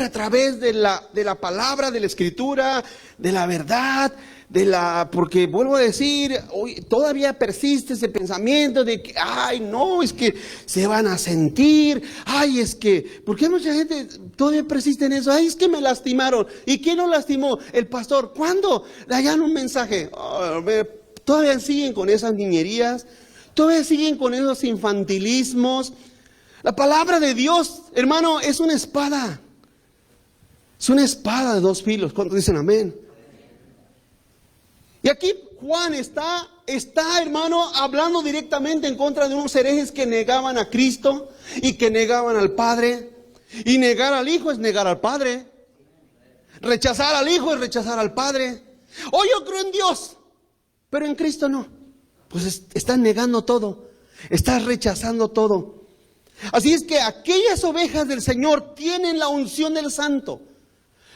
a través de la palabra, de la Escritura, de la verdad, porque vuelvo a decir, hoy todavía persiste ese pensamiento de que, es que se van a sentir, ¿por qué mucha gente todavía persiste en eso? Es que me lastimaron. ¿Y quién nos lastimó? El pastor. ¿Cuándo? Le hallan un mensaje. Todavía siguen con esas niñerías, todavía siguen con esos infantilismos. La palabra de Dios, hermano, es una espada. Es una espada de dos filos. ¿Cuántos dicen amén? Y aquí Juan está, hermano, hablando directamente en contra de unos herejes que negaban a Cristo y que negaban al Padre. Y negar al Hijo es negar al Padre. Rechazar al Hijo es rechazar al Padre. Yo creo en Dios, pero en Cristo no. Pues estás negando todo. Estás rechazando todo. Así es que aquellas ovejas del Señor tienen la unción del Santo.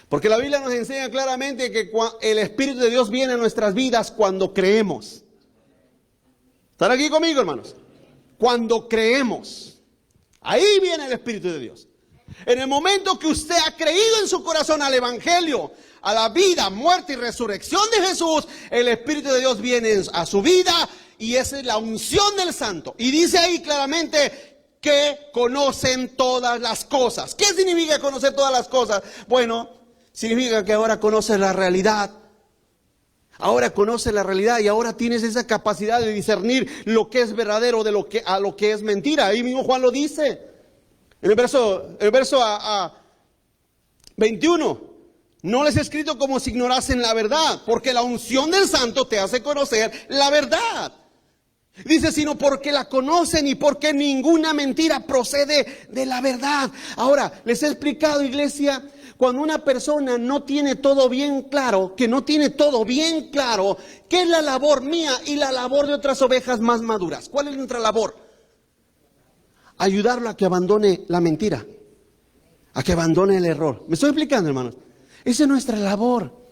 Porque la Biblia nos enseña claramente que el Espíritu de Dios viene a nuestras vidas cuando creemos. ¿Están aquí conmigo, hermanos? Cuando creemos. Ahí viene el Espíritu de Dios. En el momento que usted ha creído en su corazón al Evangelio, a la vida, muerte y resurrección de Jesús, el Espíritu de Dios viene a su vida y esa es la unción del Santo. Y dice ahí claramente que conocen todas las cosas. ¿Qué significa conocer todas las cosas? Bueno, significa que ahora conoces la realidad. Ahora conoces la realidad y ahora tienes esa capacidad de discernir lo que es verdadero de lo que es mentira. Ahí mismo Juan lo dice. En el verso 21. No les he escrito como si ignorasen la verdad, porque la unción del Santo te hace conocer la verdad. Dice, sino porque la conocen y porque ninguna mentira procede de la verdad. Ahora, les he explicado, iglesia, cuando una persona no tiene todo bien claro, que no tiene todo bien claro, ¿qué es la labor mía y la labor de otras ovejas más maduras? ¿Cuál es nuestra labor? Ayudarlo a que abandone la mentira, a que abandone el error. ¿Me estoy explicando, hermanos? Esa es nuestra labor.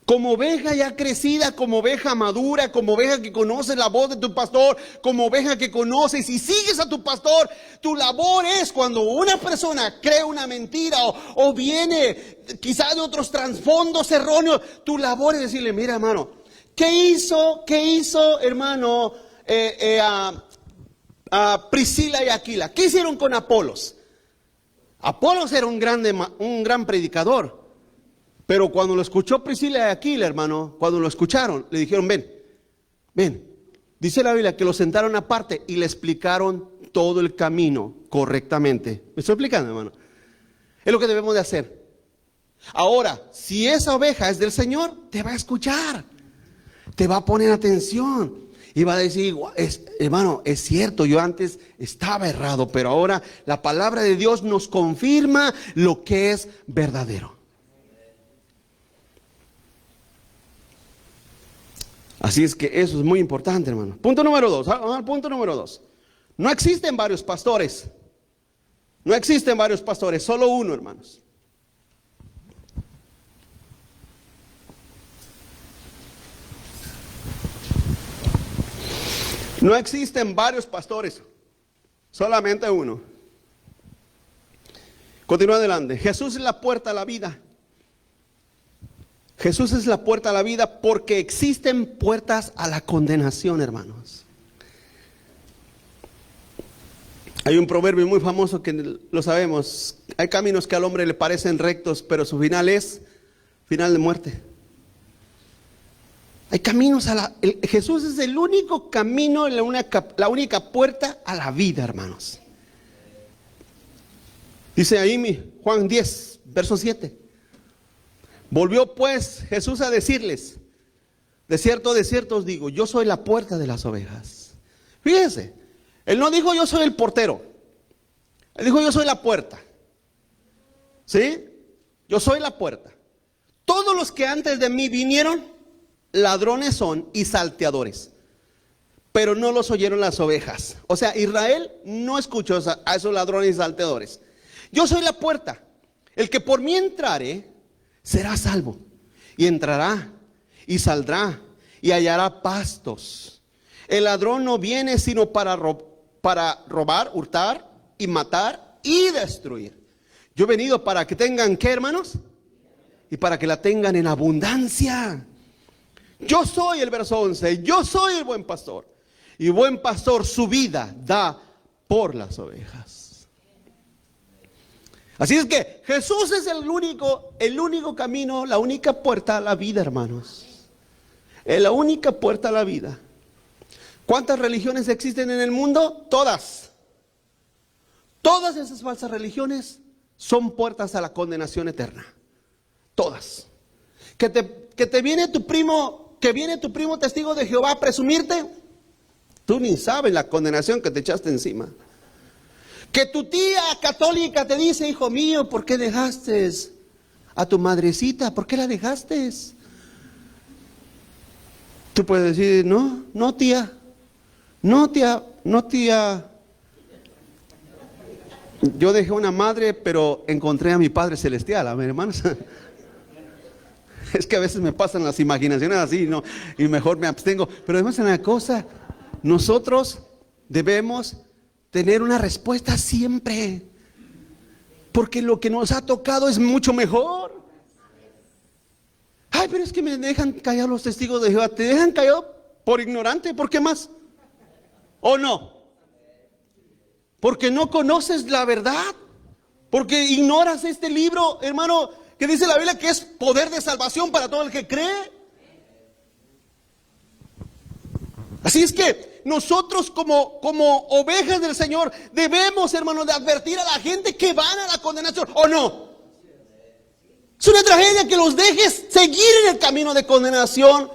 Como oveja ya crecida, como oveja madura, como oveja que conoce la voz de tu pastor, como oveja que conoces y sigues a tu pastor, tu labor es cuando una persona cree una mentira o viene quizás de otros trasfondos erróneos, tu labor es decirle, mira hermano, ¿qué hizo hermano a Priscila y Aquila? ¿Qué hicieron con Apolos? Apolos era un gran predicador. Pero cuando lo escuchó Priscila y Aquila, hermano, cuando lo escucharon, le dijeron, ven. Dice la Biblia que lo sentaron aparte y le explicaron todo el camino correctamente. ¿Me estoy explicando, hermano? Es lo que debemos de hacer. Ahora, si esa oveja es del Señor, te va a escuchar. Te va a poner atención. Y va a decir, hermano, es cierto, yo antes estaba errado, pero ahora la palabra de Dios nos confirma lo que es verdadero. Así es que eso es muy importante, hermano. Punto número 2. Punto número 2. No existen varios pastores. No existen varios pastores, solo uno, hermanos. No existen varios pastores, solamente uno. Continúa adelante. Jesús es la puerta a la vida. Jesús es la puerta a la vida porque existen puertas a la condenación, hermanos. Hay un proverbio muy famoso que lo sabemos. Hay caminos que al hombre le parecen rectos, pero su final es final de muerte. Hay caminos Jesús es el único camino, la única puerta a la vida, hermanos. Dice ahí Juan 10, verso 7. Volvió pues Jesús a decirles, de cierto os digo, yo soy la puerta de las ovejas. Fíjense, él no dijo yo soy el portero, él dijo yo soy la puerta. ¿Sí? Yo soy la puerta. Todos los que antes de mí vinieron, ladrones son y salteadores, pero no los oyeron las ovejas. O sea, Israel no escuchó a esos ladrones y salteadores. Yo soy la puerta, el que por mí entrare será salvo, y entrará, y saldrá, y hallará pastos. El ladrón no viene sino para robar, hurtar, y matar, y destruir. Yo he venido para que tengan, ¿qué, hermanos? Y para que la tengan en abundancia. Yo soy el verso 11, yo soy el buen pastor, y buen pastor su vida da por las ovejas. Así es que Jesús es el único camino, la única puerta a la vida, hermanos. Es la única puerta a la vida. ¿Cuántas religiones existen en el mundo? Todas. Todas esas falsas religiones son puertas a la condenación eterna. Todas. Que viene tu primo testigo de Jehová a presumirte, tú ni sabes la condenación que te echaste encima. Que tu tía católica te dice, hijo mío, ¿por qué dejaste a tu madrecita? ¿Por qué la dejaste? Tú puedes decir, no tía. Yo dejé una madre, pero encontré a mi Padre Celestial, amén, hermanos. Es que a veces me pasan las imaginaciones así, ¿no? Y mejor me abstengo. Pero además una cosa, nosotros debemos tener una respuesta siempre, porque lo que nos ha tocado es mucho mejor. Ay, pero es que me dejan callado los testigos de Jehová. ¿Te dejan callado por ignorante? ¿Por qué más? ¿O no? Porque no conoces la verdad, porque ignoras este libro, hermano, que dice la Biblia que es poder de salvación para todo el que cree. Así es que nosotros como ovejas del Señor debemos, hermanos, de advertir a la gente que van a la condenación, ¿o no? Es una tragedia que los dejes seguir en el camino de condenación.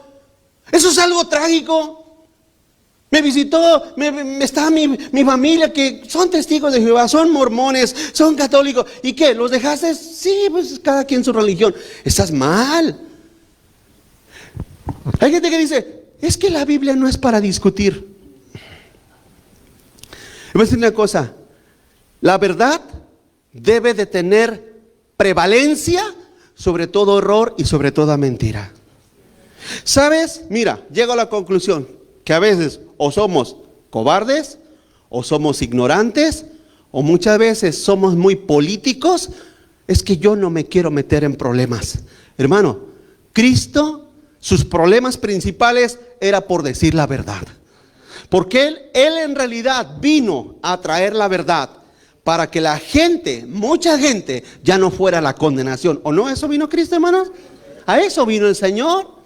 Eso es algo trágico. Me visitó, está mi familia que son testigos de Jehová, son mormones, son católicos. ¿Y qué? ¿Los dejaste? Sí, pues cada quien su religión. Estás mal. Hay gente que dice, es que la Biblia no es para discutir. Voy a decir una cosa, la verdad debe de tener prevalencia sobre todo error y sobre toda mentira. ¿Sabes? Mira, llego a la conclusión que a veces o somos cobardes, o somos ignorantes, o muchas veces somos muy políticos. Es que yo no me quiero meter en problemas. Hermano, Cristo, sus problemas principales era por decir la verdad. Porque Él en realidad vino a traer la verdad para que la gente, mucha gente, ya no fuera a la condenación. ¿O no? ¿Eso vino Cristo, hermanos? A eso vino el Señor.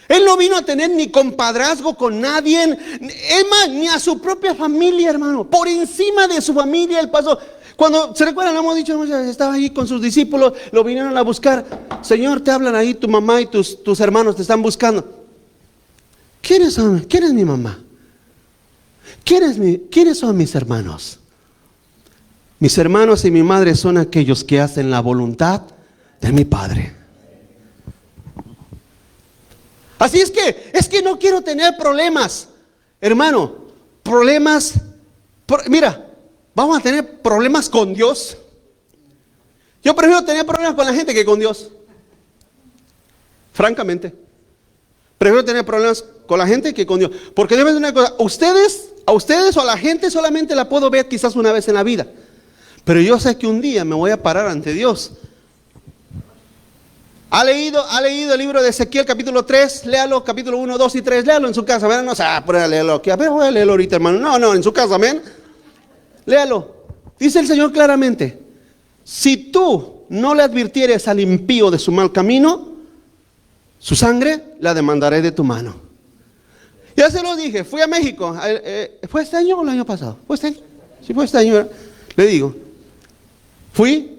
Él no vino a tener ni compadrazgo con nadie, es más, ni a su propia familia, hermano. Por encima de su familia Él pasó. Cuando, ¿se recuerdan? Lo hemos dicho muchas veces, estaba ahí con sus discípulos, lo vinieron a buscar. Señor, te hablan ahí, tu mamá y tus hermanos te están buscando. ¿Quiénes son? ¿Quién es mi mamá? ¿Quiénes son mis hermanos? Mis hermanos y mi madre son aquellos que hacen la voluntad de mi Padre. Así es que no quiero tener problemas, hermano, problemas, mira, vamos a tener problemas con Dios. Yo prefiero tener problemas con la gente que con Dios. Francamente, prefiero tener problemas con la gente que con Dios. Porque debe ser una cosa, a ustedes o a la gente solamente la puedo ver quizás una vez en la vida. Pero yo sé que un día me voy a parar ante Dios. ¿Ha leído el libro de Ezequiel capítulo 3? Léalo, capítulo 1, 2 y 3. Léalo en su casa. ¿Verdad? No sé, poner a leerlo aquí. A ver, voy a leerlo ahorita, hermano. No, en su casa, amén. Léalo. Dice el Señor claramente: si tú no le advirtieres al impío de su mal camino, su sangre la demandaré de tu mano. Ya se lo dije, fui a México. ¿Fue este año o el año pasado? ¿Fue este año? Sí, fue este año. Le digo, fui.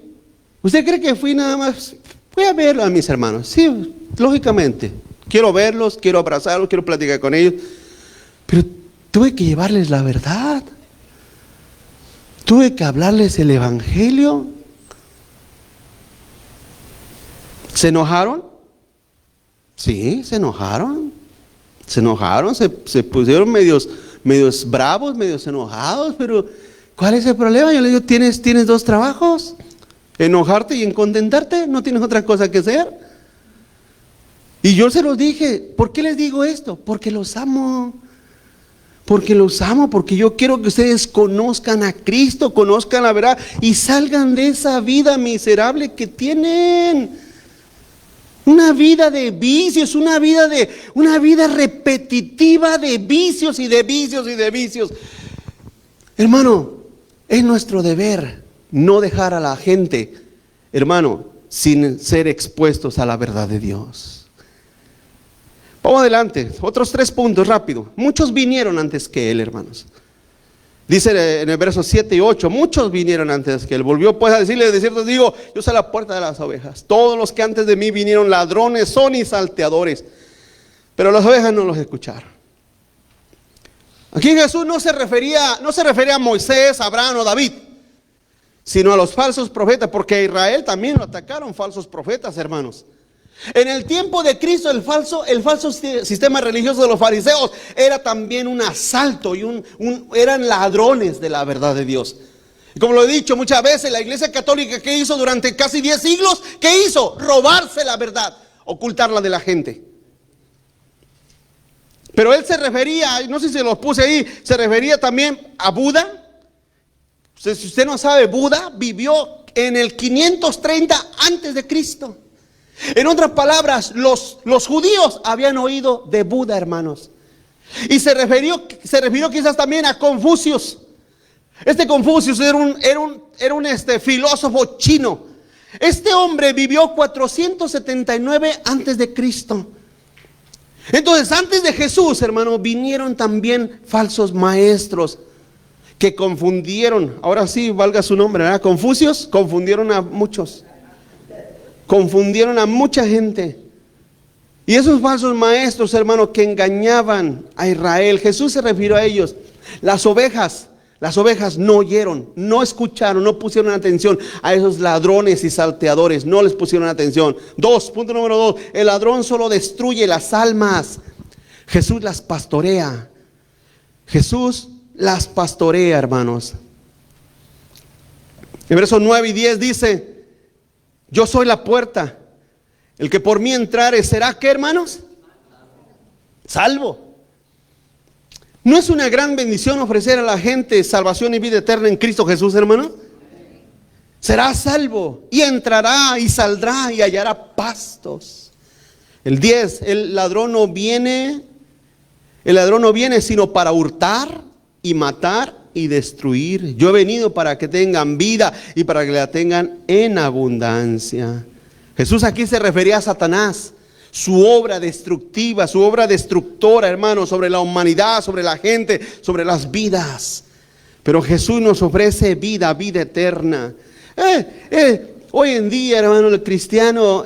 ¿Usted cree que fui nada más? Fui a verlo a mis hermanos. Sí, lógicamente. Quiero verlos, quiero abrazarlos, quiero platicar con ellos. Pero tuve que llevarles la verdad. Tuve que hablarles el evangelio. ¿Se enojaron? Sí, se enojaron. Se pusieron medios bravos, medios enojados. Pero ¿cuál es el problema? Yo les digo, ¿tienes dos trabajos? Enojarte y contentarte, no tienes otra cosa que hacer. Y yo se los dije, ¿por qué les digo esto? Porque los amo. Porque yo quiero que ustedes conozcan a Cristo, conozcan la verdad y salgan de esa vida miserable que tienen. Una vida de vicios, una vida repetitiva de vicios y de vicios y de vicios. Hermano, es nuestro deber no dejar a la gente, hermano, sin ser expuestos a la verdad de Dios. Vamos adelante, otros 3 puntos rápido. Muchos vinieron antes que Él, hermanos. Dice en el verso 7 y 8, muchos vinieron antes que Él. Volvió pues a decirle, de cierto digo, yo soy la puerta de las ovejas. Todos los que antes de mí vinieron ladrones son y salteadores, pero las ovejas no los escucharon. Aquí Jesús no se refería a Moisés, Abraham o David, sino a los falsos profetas, porque a Israel también lo atacaron falsos profetas, hermanos. En el tiempo de Cristo el falso sistema religioso de los fariseos era también un asalto y eran ladrones de la verdad de Dios. Y como lo he dicho muchas veces, la Iglesia Católica, ¿qué hizo durante casi 10 siglos? ¿Qué hizo? Robarse la verdad, ocultarla de la gente. Pero él se refería, no sé si los puse ahí, se refería también a Buda. Si usted no sabe, Buda vivió en el 530 antes de Cristo. En otras palabras, los judíos habían oído de Buda, hermanos. Y se refirió quizás también a Confucius. Este Confucius era un filósofo chino. Este hombre vivió 479 antes de Cristo. Entonces, antes de Jesús, hermano, vinieron también falsos maestros que confundieron, ahora sí valga su nombre, ¿verdad? Confucios, confundieron a muchos. Confundieron a mucha gente. Y esos falsos maestros, hermanos, que engañaban a Israel, Jesús se refirió a ellos. Las ovejas no oyeron, no escucharon, no pusieron atención a esos ladrones y salteadores, no les pusieron atención. Punto número 2, el ladrón solo destruye las almas. Jesús las pastorea. Jesús las pastorea, hermanos. En versos 9 y 10 dice: yo soy la puerta. El que por mí entrare será, ¿qué, hermanos? Salvo. ¿No es una gran bendición ofrecer a la gente salvación y vida eterna en Cristo Jesús, hermano? Será salvo y entrará y saldrá y hallará pastos. El 10, el ladrón no viene sino para hurtar y matar y destruir. Yo he venido para que tengan vida y para que la tengan en abundancia. Jesús aquí se refería a Satanás, su obra destructiva, su obra destructora, hermanos, sobre la humanidad, sobre la gente, sobre las vidas. Pero Jesús nos ofrece vida eterna. Hoy en día, hermano, el cristiano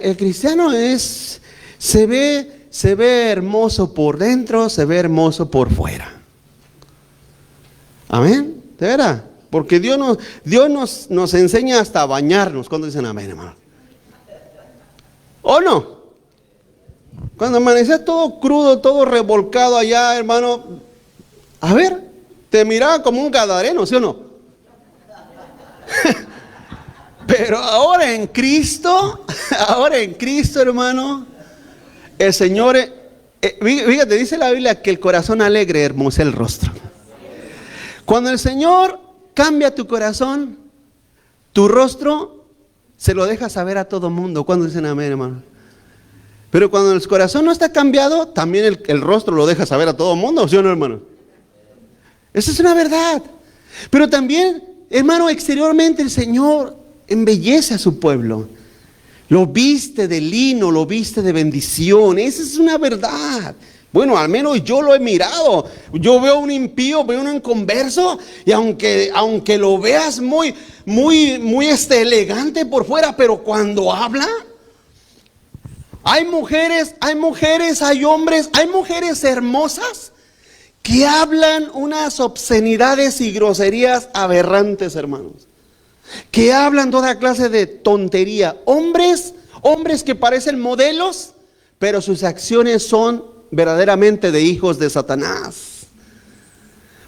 se ve hermoso por dentro, se ve hermoso por fuera. Amén, de verdad, porque Dios nos enseña hasta a bañarnos. ¿Cuándo dicen amén, hermano? ¿O no? Cuando amanecía todo crudo, todo revolcado allá, hermano, a ver, te miraba como un gadareno, ¿sí o no? Pero ahora en Cristo, hermano, el Señor, fíjate, dice la Biblia que el corazón alegre hermosea el rostro. Cuando el Señor cambia tu corazón, tu rostro se lo deja saber a todo mundo. ¿Cuándo dicen amén, hermano? Pero cuando el corazón no está cambiado, también el rostro lo deja saber a todo mundo, ¿sí o no, hermano? Esa es una verdad. Pero también, hermano, exteriormente el Señor embellece a su pueblo. Lo viste de lino, lo viste de bendición. Esa es una verdad. Bueno, al menos yo lo he mirado. Yo veo un impío, veo un inconverso, y aunque lo veas muy elegante por fuera, pero cuando habla, hay mujeres, hay hombres, hay mujeres hermosas que hablan unas obscenidades y groserías aberrantes, hermanos. Que hablan toda clase de tontería. Hombres que parecen modelos, pero sus acciones son verdaderamente de hijos de Satanás.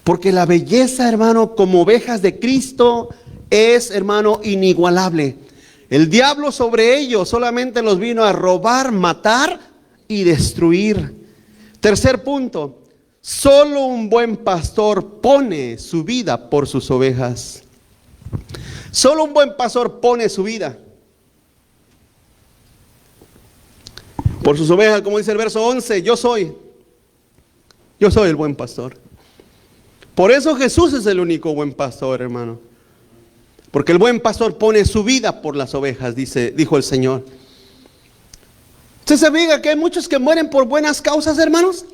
Porque la belleza, hermano, como ovejas de Cristo es, hermano, inigualable. El diablo sobre ellos solamente los vino a robar, matar y destruir. Tercer punto, solo un buen pastor pone su vida por sus ovejas. Solo un buen pastor pone su vida por sus ovejas, como dice el verso 11, yo soy el buen pastor. Por eso Jesús es el único buen pastor, hermano. Porque el buen pastor pone su vida por las ovejas, dijo el Señor. ¿Usted sabía que hay muchos que mueren por buenas causas, hermanos?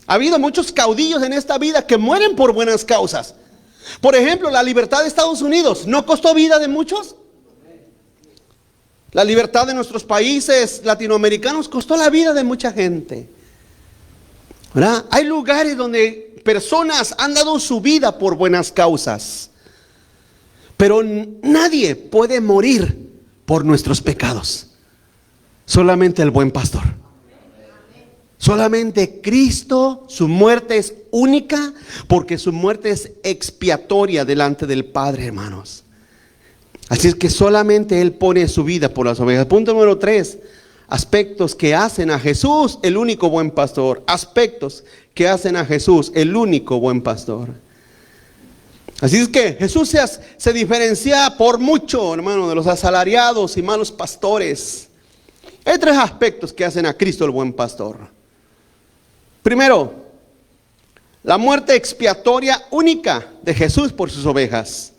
Ha habido muchos caudillos en esta vida que mueren por buenas causas. Por ejemplo, la libertad de Estados Unidos, ¿no costó vida de muchos? La libertad de nuestros países latinoamericanos costó la vida de mucha gente, ¿verdad? Hay lugares donde personas han dado su vida por buenas causas, pero nadie puede morir por nuestros pecados. Solamente el buen pastor. Solamente Cristo, su muerte es única, porque su muerte es expiatoria delante del Padre, hermanos. Así es que solamente Él pone su vida por las ovejas. Punto número 3, aspectos que hacen a Jesús el único buen pastor. Aspectos que hacen a Jesús el único buen pastor. Así es que Jesús se diferencia por mucho, hermano, de los asalariados y malos pastores. Hay 3 aspectos que hacen a Cristo el buen pastor. Primero, la muerte expiatoria única de Jesús por sus ovejas.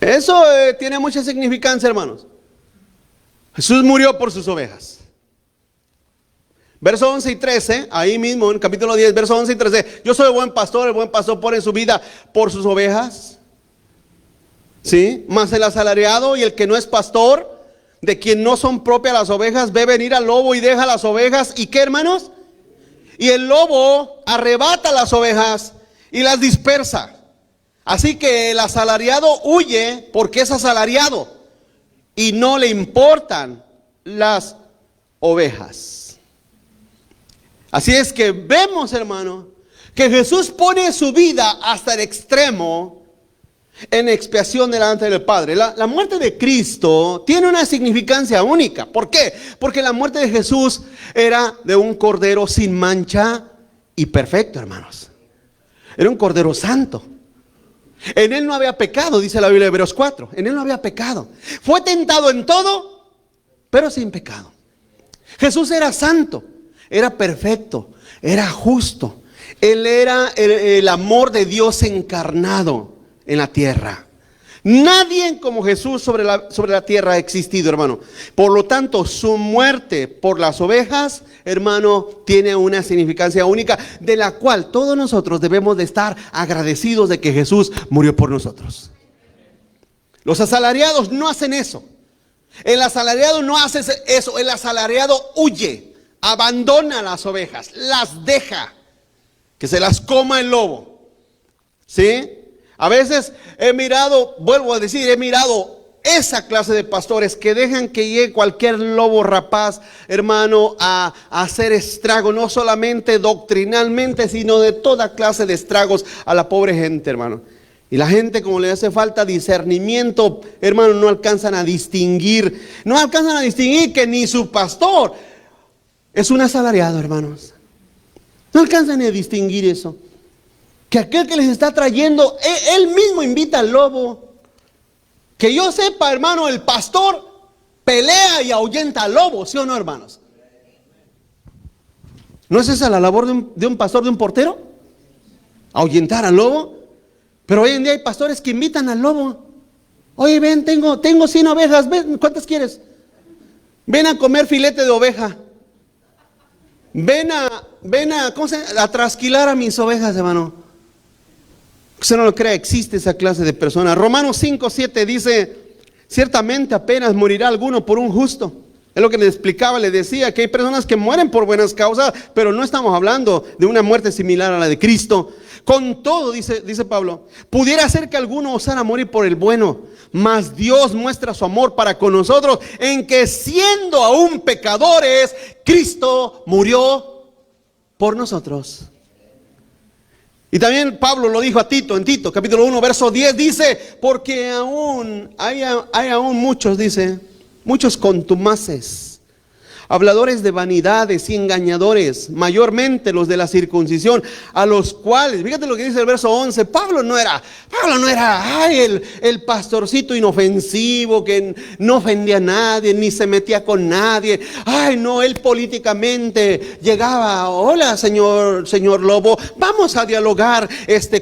Eso tiene mucha significancia, hermanos. Jesús murió por sus ovejas. Verso 11 y 13, ahí mismo en capítulo 10, verso 11 y 13. Yo soy el buen pastor pone su vida por sus ovejas. ¿Sí? Mas el asalariado y el que no es pastor, de quien no son propias las ovejas, ve venir al lobo y deja las ovejas. ¿Y qué, hermanos? Y el lobo arrebata las ovejas y las dispersa. Así que el asalariado huye porque es asalariado y no le importan las ovejas. Así es que vemos, hermano, que Jesús pone su vida hasta el extremo en expiación delante del Padre. La muerte de Cristo tiene una significancia única. ¿Por qué? Porque la muerte de Jesús era de un cordero sin mancha y perfecto, hermanos. Era un cordero santo. En él no había pecado, dice la Biblia de Hebreos 4. En él no había pecado. Fue tentado en todo, pero sin pecado. Jesús era santo, era perfecto, era justo. Él era el amor de Dios encarnado en la tierra. Nadie como Jesús sobre la tierra ha existido, hermano. Por lo tanto, su muerte por las ovejas, hermano, tiene una significancia única, de la cual todos nosotros debemos de estar agradecidos de que Jesús murió por nosotros. Los asalariados no hacen eso. El asalariado no hace eso. El asalariado huye, abandona las ovejas, las deja que se las coma el lobo. ¿Sí? A veces he mirado, vuelvo a decir, he mirado esa clase de pastores que dejan que llegue cualquier lobo rapaz, hermano, a hacer estrago, no solamente doctrinalmente, sino de toda clase de estragos a la pobre gente, hermano. Y la gente, como le hace falta discernimiento, hermano, no alcanzan a distinguir que ni su pastor es un asalariado, hermanos. No alcanzan ni a distinguir eso. Que aquel que les está trayendo, él mismo invita al lobo. Que yo sepa, hermano, el pastor pelea y ahuyenta al lobo, ¿sí o no, hermanos? ¿No es esa la labor de un pastor, de un portero? Ahuyentar al lobo. Pero hoy en día hay pastores que invitan al lobo. Oye, ven, tengo 100 ovejas, ven, ¿cuántas quieres? Ven a comer filete de oveja. Ven a trasquilar a mis ovejas, hermano. Usted no lo cree, existe esa clase de personas. Romanos 5:7 dice: ciertamente apenas morirá alguno por un justo. Es lo que le explicaba, le decía que hay personas que mueren por buenas causas, pero no estamos hablando de una muerte similar a la de Cristo. Con todo, dice Pablo, pudiera ser que alguno osara morir por el bueno, mas Dios muestra su amor para con nosotros en que, siendo aún pecadores, Cristo murió por nosotros. Y también Pablo lo dijo a Tito, en Tito capítulo 1 verso 10, dice: porque aún hay aún muchos, dice, muchos contumaces, habladores de vanidades y engañadores, mayormente los de la circuncisión, a los cuales, fíjate lo que dice el verso 11, Pablo no era el pastorcito inofensivo que no ofendía a nadie, ni se metía con nadie. Ay, no, él políticamente llegaba: hola, señor lobo, vamos a dialogar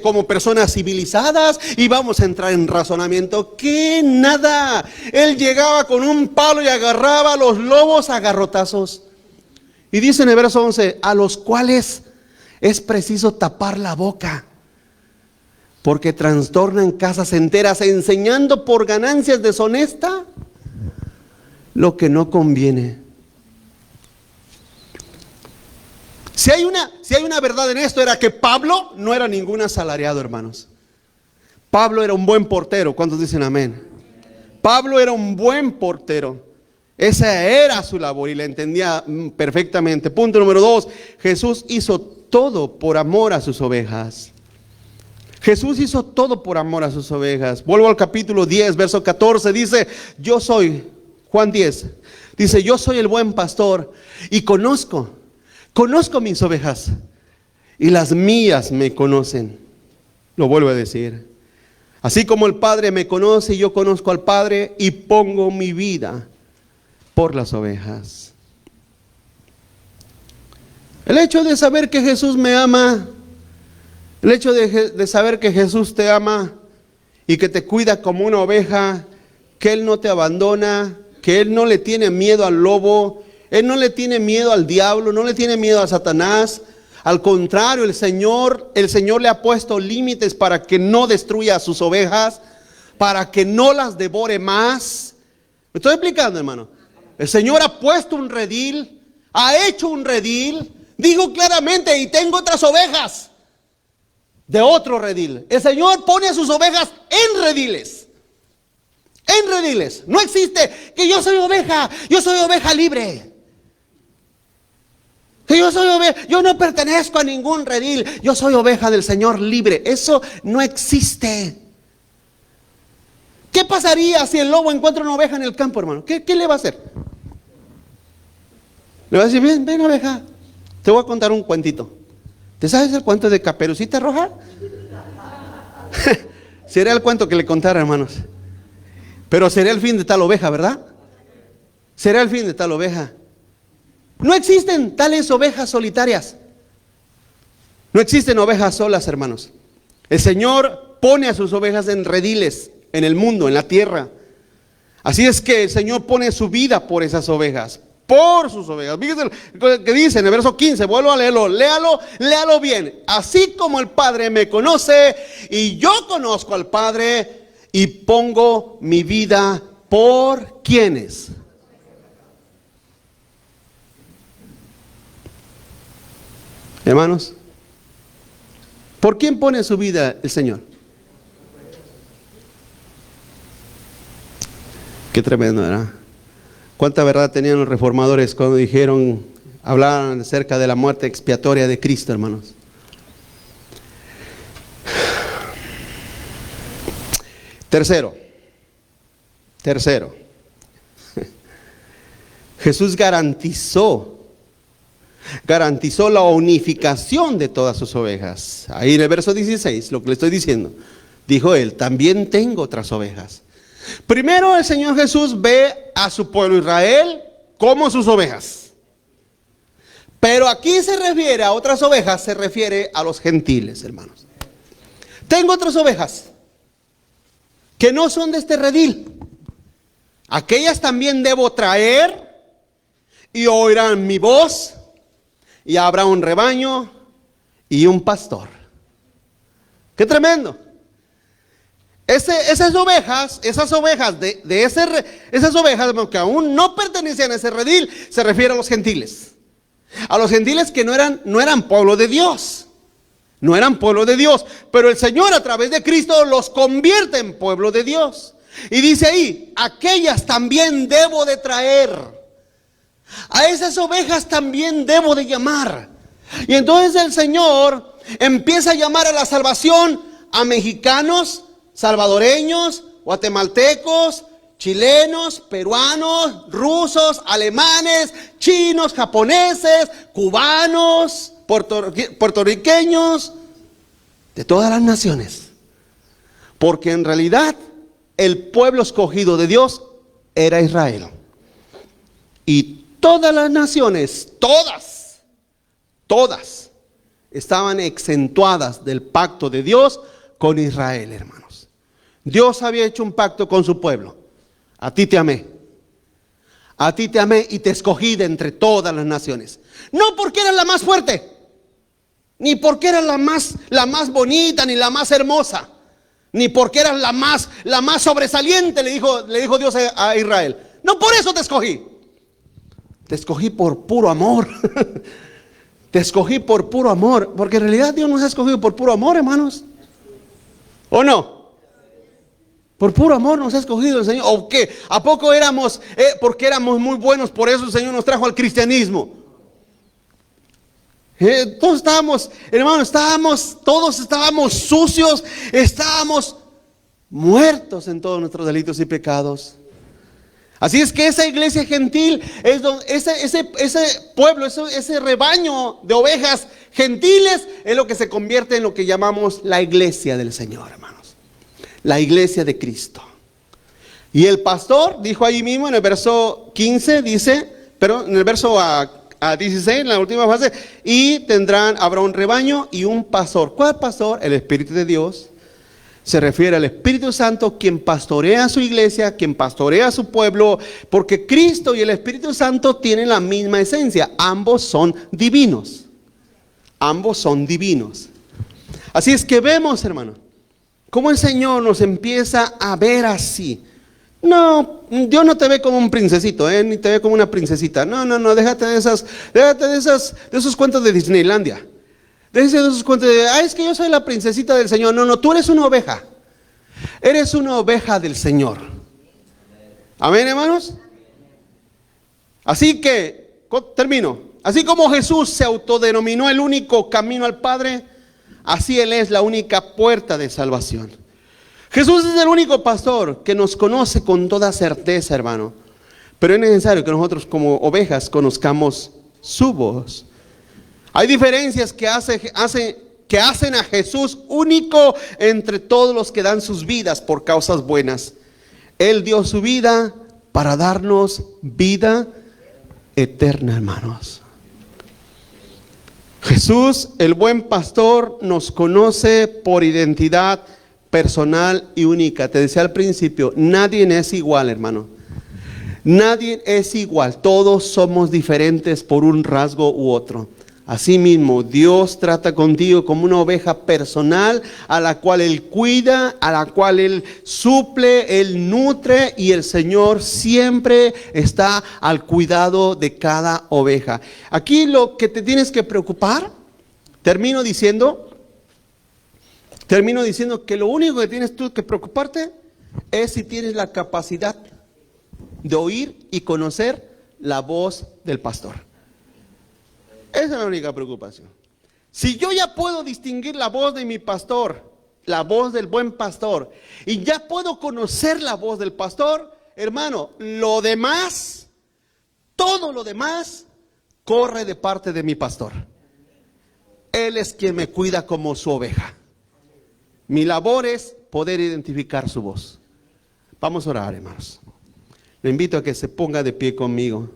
como personas civilizadas y vamos a entrar en razonamiento. Que nada, él llegaba con un palo y agarraba a los lobos a garrotazos. Y dice en el verso 11: a los cuales es preciso tapar la boca, porque trastornan casas enteras, enseñando por ganancias deshonestas lo que no conviene. Si hay una verdad en esto, era que Pablo no era ningún asalariado, hermanos. Pablo era un buen portero. ¿Cuántos dicen amén? Pablo era un buen portero. Esa era su labor y la entendía perfectamente. Punto número 2. Jesús hizo todo por amor a sus ovejas. Jesús hizo todo por amor a sus ovejas. Vuelvo al capítulo 10, verso 14. Dice: yo soy, Juan 10, dice: yo soy el buen pastor y conozco mis ovejas y las mías me conocen. Lo vuelvo a decir. Así como el Padre me conoce, yo conozco al Padre y pongo mi vida por las ovejas. El hecho de saber que Jesús me ama, el hecho de saber que Jesús te ama y que te cuida como una oveja, que Él no te abandona, que Él no le tiene miedo al lobo, Él no le tiene miedo al diablo, no le tiene miedo a Satanás. Al contrario, el Señor le ha puesto límites para que no destruya a sus ovejas, para que no las devore más. ¿Me estoy explicando, hermano? El Señor ha puesto un redil, ha hecho un redil. Digo claramente, y tengo otras ovejas de otro redil. El Señor pone a sus ovejas en rediles. En rediles. No existe que yo soy oveja libre. Que yo no pertenezco a ningún redil. Yo soy oveja del Señor libre. Eso no existe. ¿Qué pasaría si el lobo encuentra una oveja en el campo, hermano? ¿Qué le va a hacer? Le va a decir, ven oveja, te voy a contar un cuentito. ¿Te sabes el cuento de Caperucita Roja? Sería el cuento que le contara, hermanos. Pero sería el fin de tal oveja, ¿verdad? Sería el fin de tal oveja. No existen tales ovejas solitarias. No existen ovejas solas, hermanos. El Señor pone a sus ovejas en rediles, en el mundo, en la tierra. Así es que el Señor pone su vida por esas ovejas. Por sus ovejas. Fíjense lo que dice en el verso 15, vuelvo a leerlo, léalo bien. Así como el Padre me conoce y yo conozco al Padre y pongo mi vida por ¿quiénes? Hermanos, ¿por quién pone su vida el Señor? Qué tremendo, ¿verdad? ¿Cuánta verdad tenían los reformadores cuando hablaban acerca de la muerte expiatoria de Cristo, hermanos? Tercero, Jesús garantizó la unificación de todas sus ovejas. Ahí en el verso 16, lo que le estoy diciendo, dijo él, también tengo otras ovejas. Primero el Señor Jesús ve a su pueblo Israel como sus ovejas. Pero aquí se refiere a otras ovejas, se refiere a los gentiles, hermanos. Tengo otras ovejas que no son de este redil. Aquellas también debo traer y oirán mi voz y habrá un rebaño y un pastor. ¡Qué tremendo! Esas ovejas esas ovejas que aún no pertenecían a ese redil, se refiere a los gentiles. A los gentiles que no eran pueblo de Dios. No eran pueblo de Dios. Pero el Señor a través de Cristo los convierte en pueblo de Dios. Y dice ahí, aquellas también debo de traer. A esas ovejas también debo de llamar. Y entonces el Señor empieza a llamar a la salvación a mexicanos, salvadoreños, guatemaltecos, chilenos, peruanos, rusos, alemanes, chinos, japoneses, cubanos, puertorriqueños, de todas las naciones. Porque en realidad el pueblo escogido de Dios era Israel. Y todas las naciones, todas estaban exentuadas del pacto de Dios con Israel, hermanos. Dios había hecho un pacto con su pueblo. A ti te amé y te escogí de entre todas las naciones. No porque eras la más fuerte, ni porque eras la más bonita, ni la más hermosa, ni porque eras la más sobresaliente, le dijo Dios a Israel. No por eso te escogí. Te escogí por puro amor. Te escogí por puro amor. Porque en realidad Dios nos ha escogido por puro amor, hermanos. ¿O no? Por puro amor nos ha escogido el Señor. ¿O qué? ¿A poco éramos, porque éramos muy buenos, por eso el Señor nos trajo al cristianismo? Todos estábamos, hermanos, todos estábamos sucios, estábamos muertos en todos nuestros delitos y pecados. Así es que esa iglesia gentil, es donde, ese pueblo, ese rebaño de ovejas gentiles, es lo que se convierte en lo que llamamos la iglesia del Señor, hermanos. La iglesia de Cristo. Y el pastor dijo ahí mismo en el verso 15, pero en el verso a 16, en la última fase, y habrá un rebaño y un pastor. ¿Cuál pastor? El Espíritu de Dios. Se refiere al Espíritu Santo, quien pastorea a su iglesia, quien pastorea a su pueblo, porque Cristo y el Espíritu Santo tienen la misma esencia. Ambos son divinos. Ambos son divinos. Así es que vemos, hermano, cómo el Señor nos empieza a ver así, No, Dios no te ve como un princesito, ni te ve como una princesita. No, déjate de esos cuentos de Disneylandia. Déjate de esos cuentos de, es que yo soy la princesita del Señor. No, tú eres una oveja. Eres una oveja del Señor. Amén, hermanos. Así que, termino. Así como Jesús se autodenominó el único camino al Padre, así Él es la única puerta de salvación. Jesús es el único pastor que nos conoce con toda certeza, hermano. Pero es necesario que nosotros como ovejas conozcamos su voz. Hay diferencias que hacen a Jesús único entre todos los que dan sus vidas por causas buenas. Él dio su vida para darnos vida eterna, hermanos. Jesús, el buen pastor, nos conoce por identidad personal y única. Te decía al principio, nadie es igual, hermano. Nadie es igual. Todos somos diferentes por un rasgo u otro. Asimismo, Dios trata contigo como una oveja personal a la cual Él cuida, a la cual Él suple, Él nutre, y el Señor siempre está al cuidado de cada oveja. Aquí lo que te tienes que preocupar, termino diciendo que lo único que tienes tú que preocuparte es si tienes la capacidad de oír y conocer la voz del pastor. Esa es la única preocupación. Si yo ya puedo distinguir la voz de mi pastor, la voz del buen pastor, y ya puedo conocer la voz del pastor, hermano, lo demás, todo lo demás, corre de parte de mi pastor. Él es quien me cuida como su oveja. Mi labor es poder identificar su voz. Vamos a orar, hermanos. Le invito a que se ponga de pie conmigo.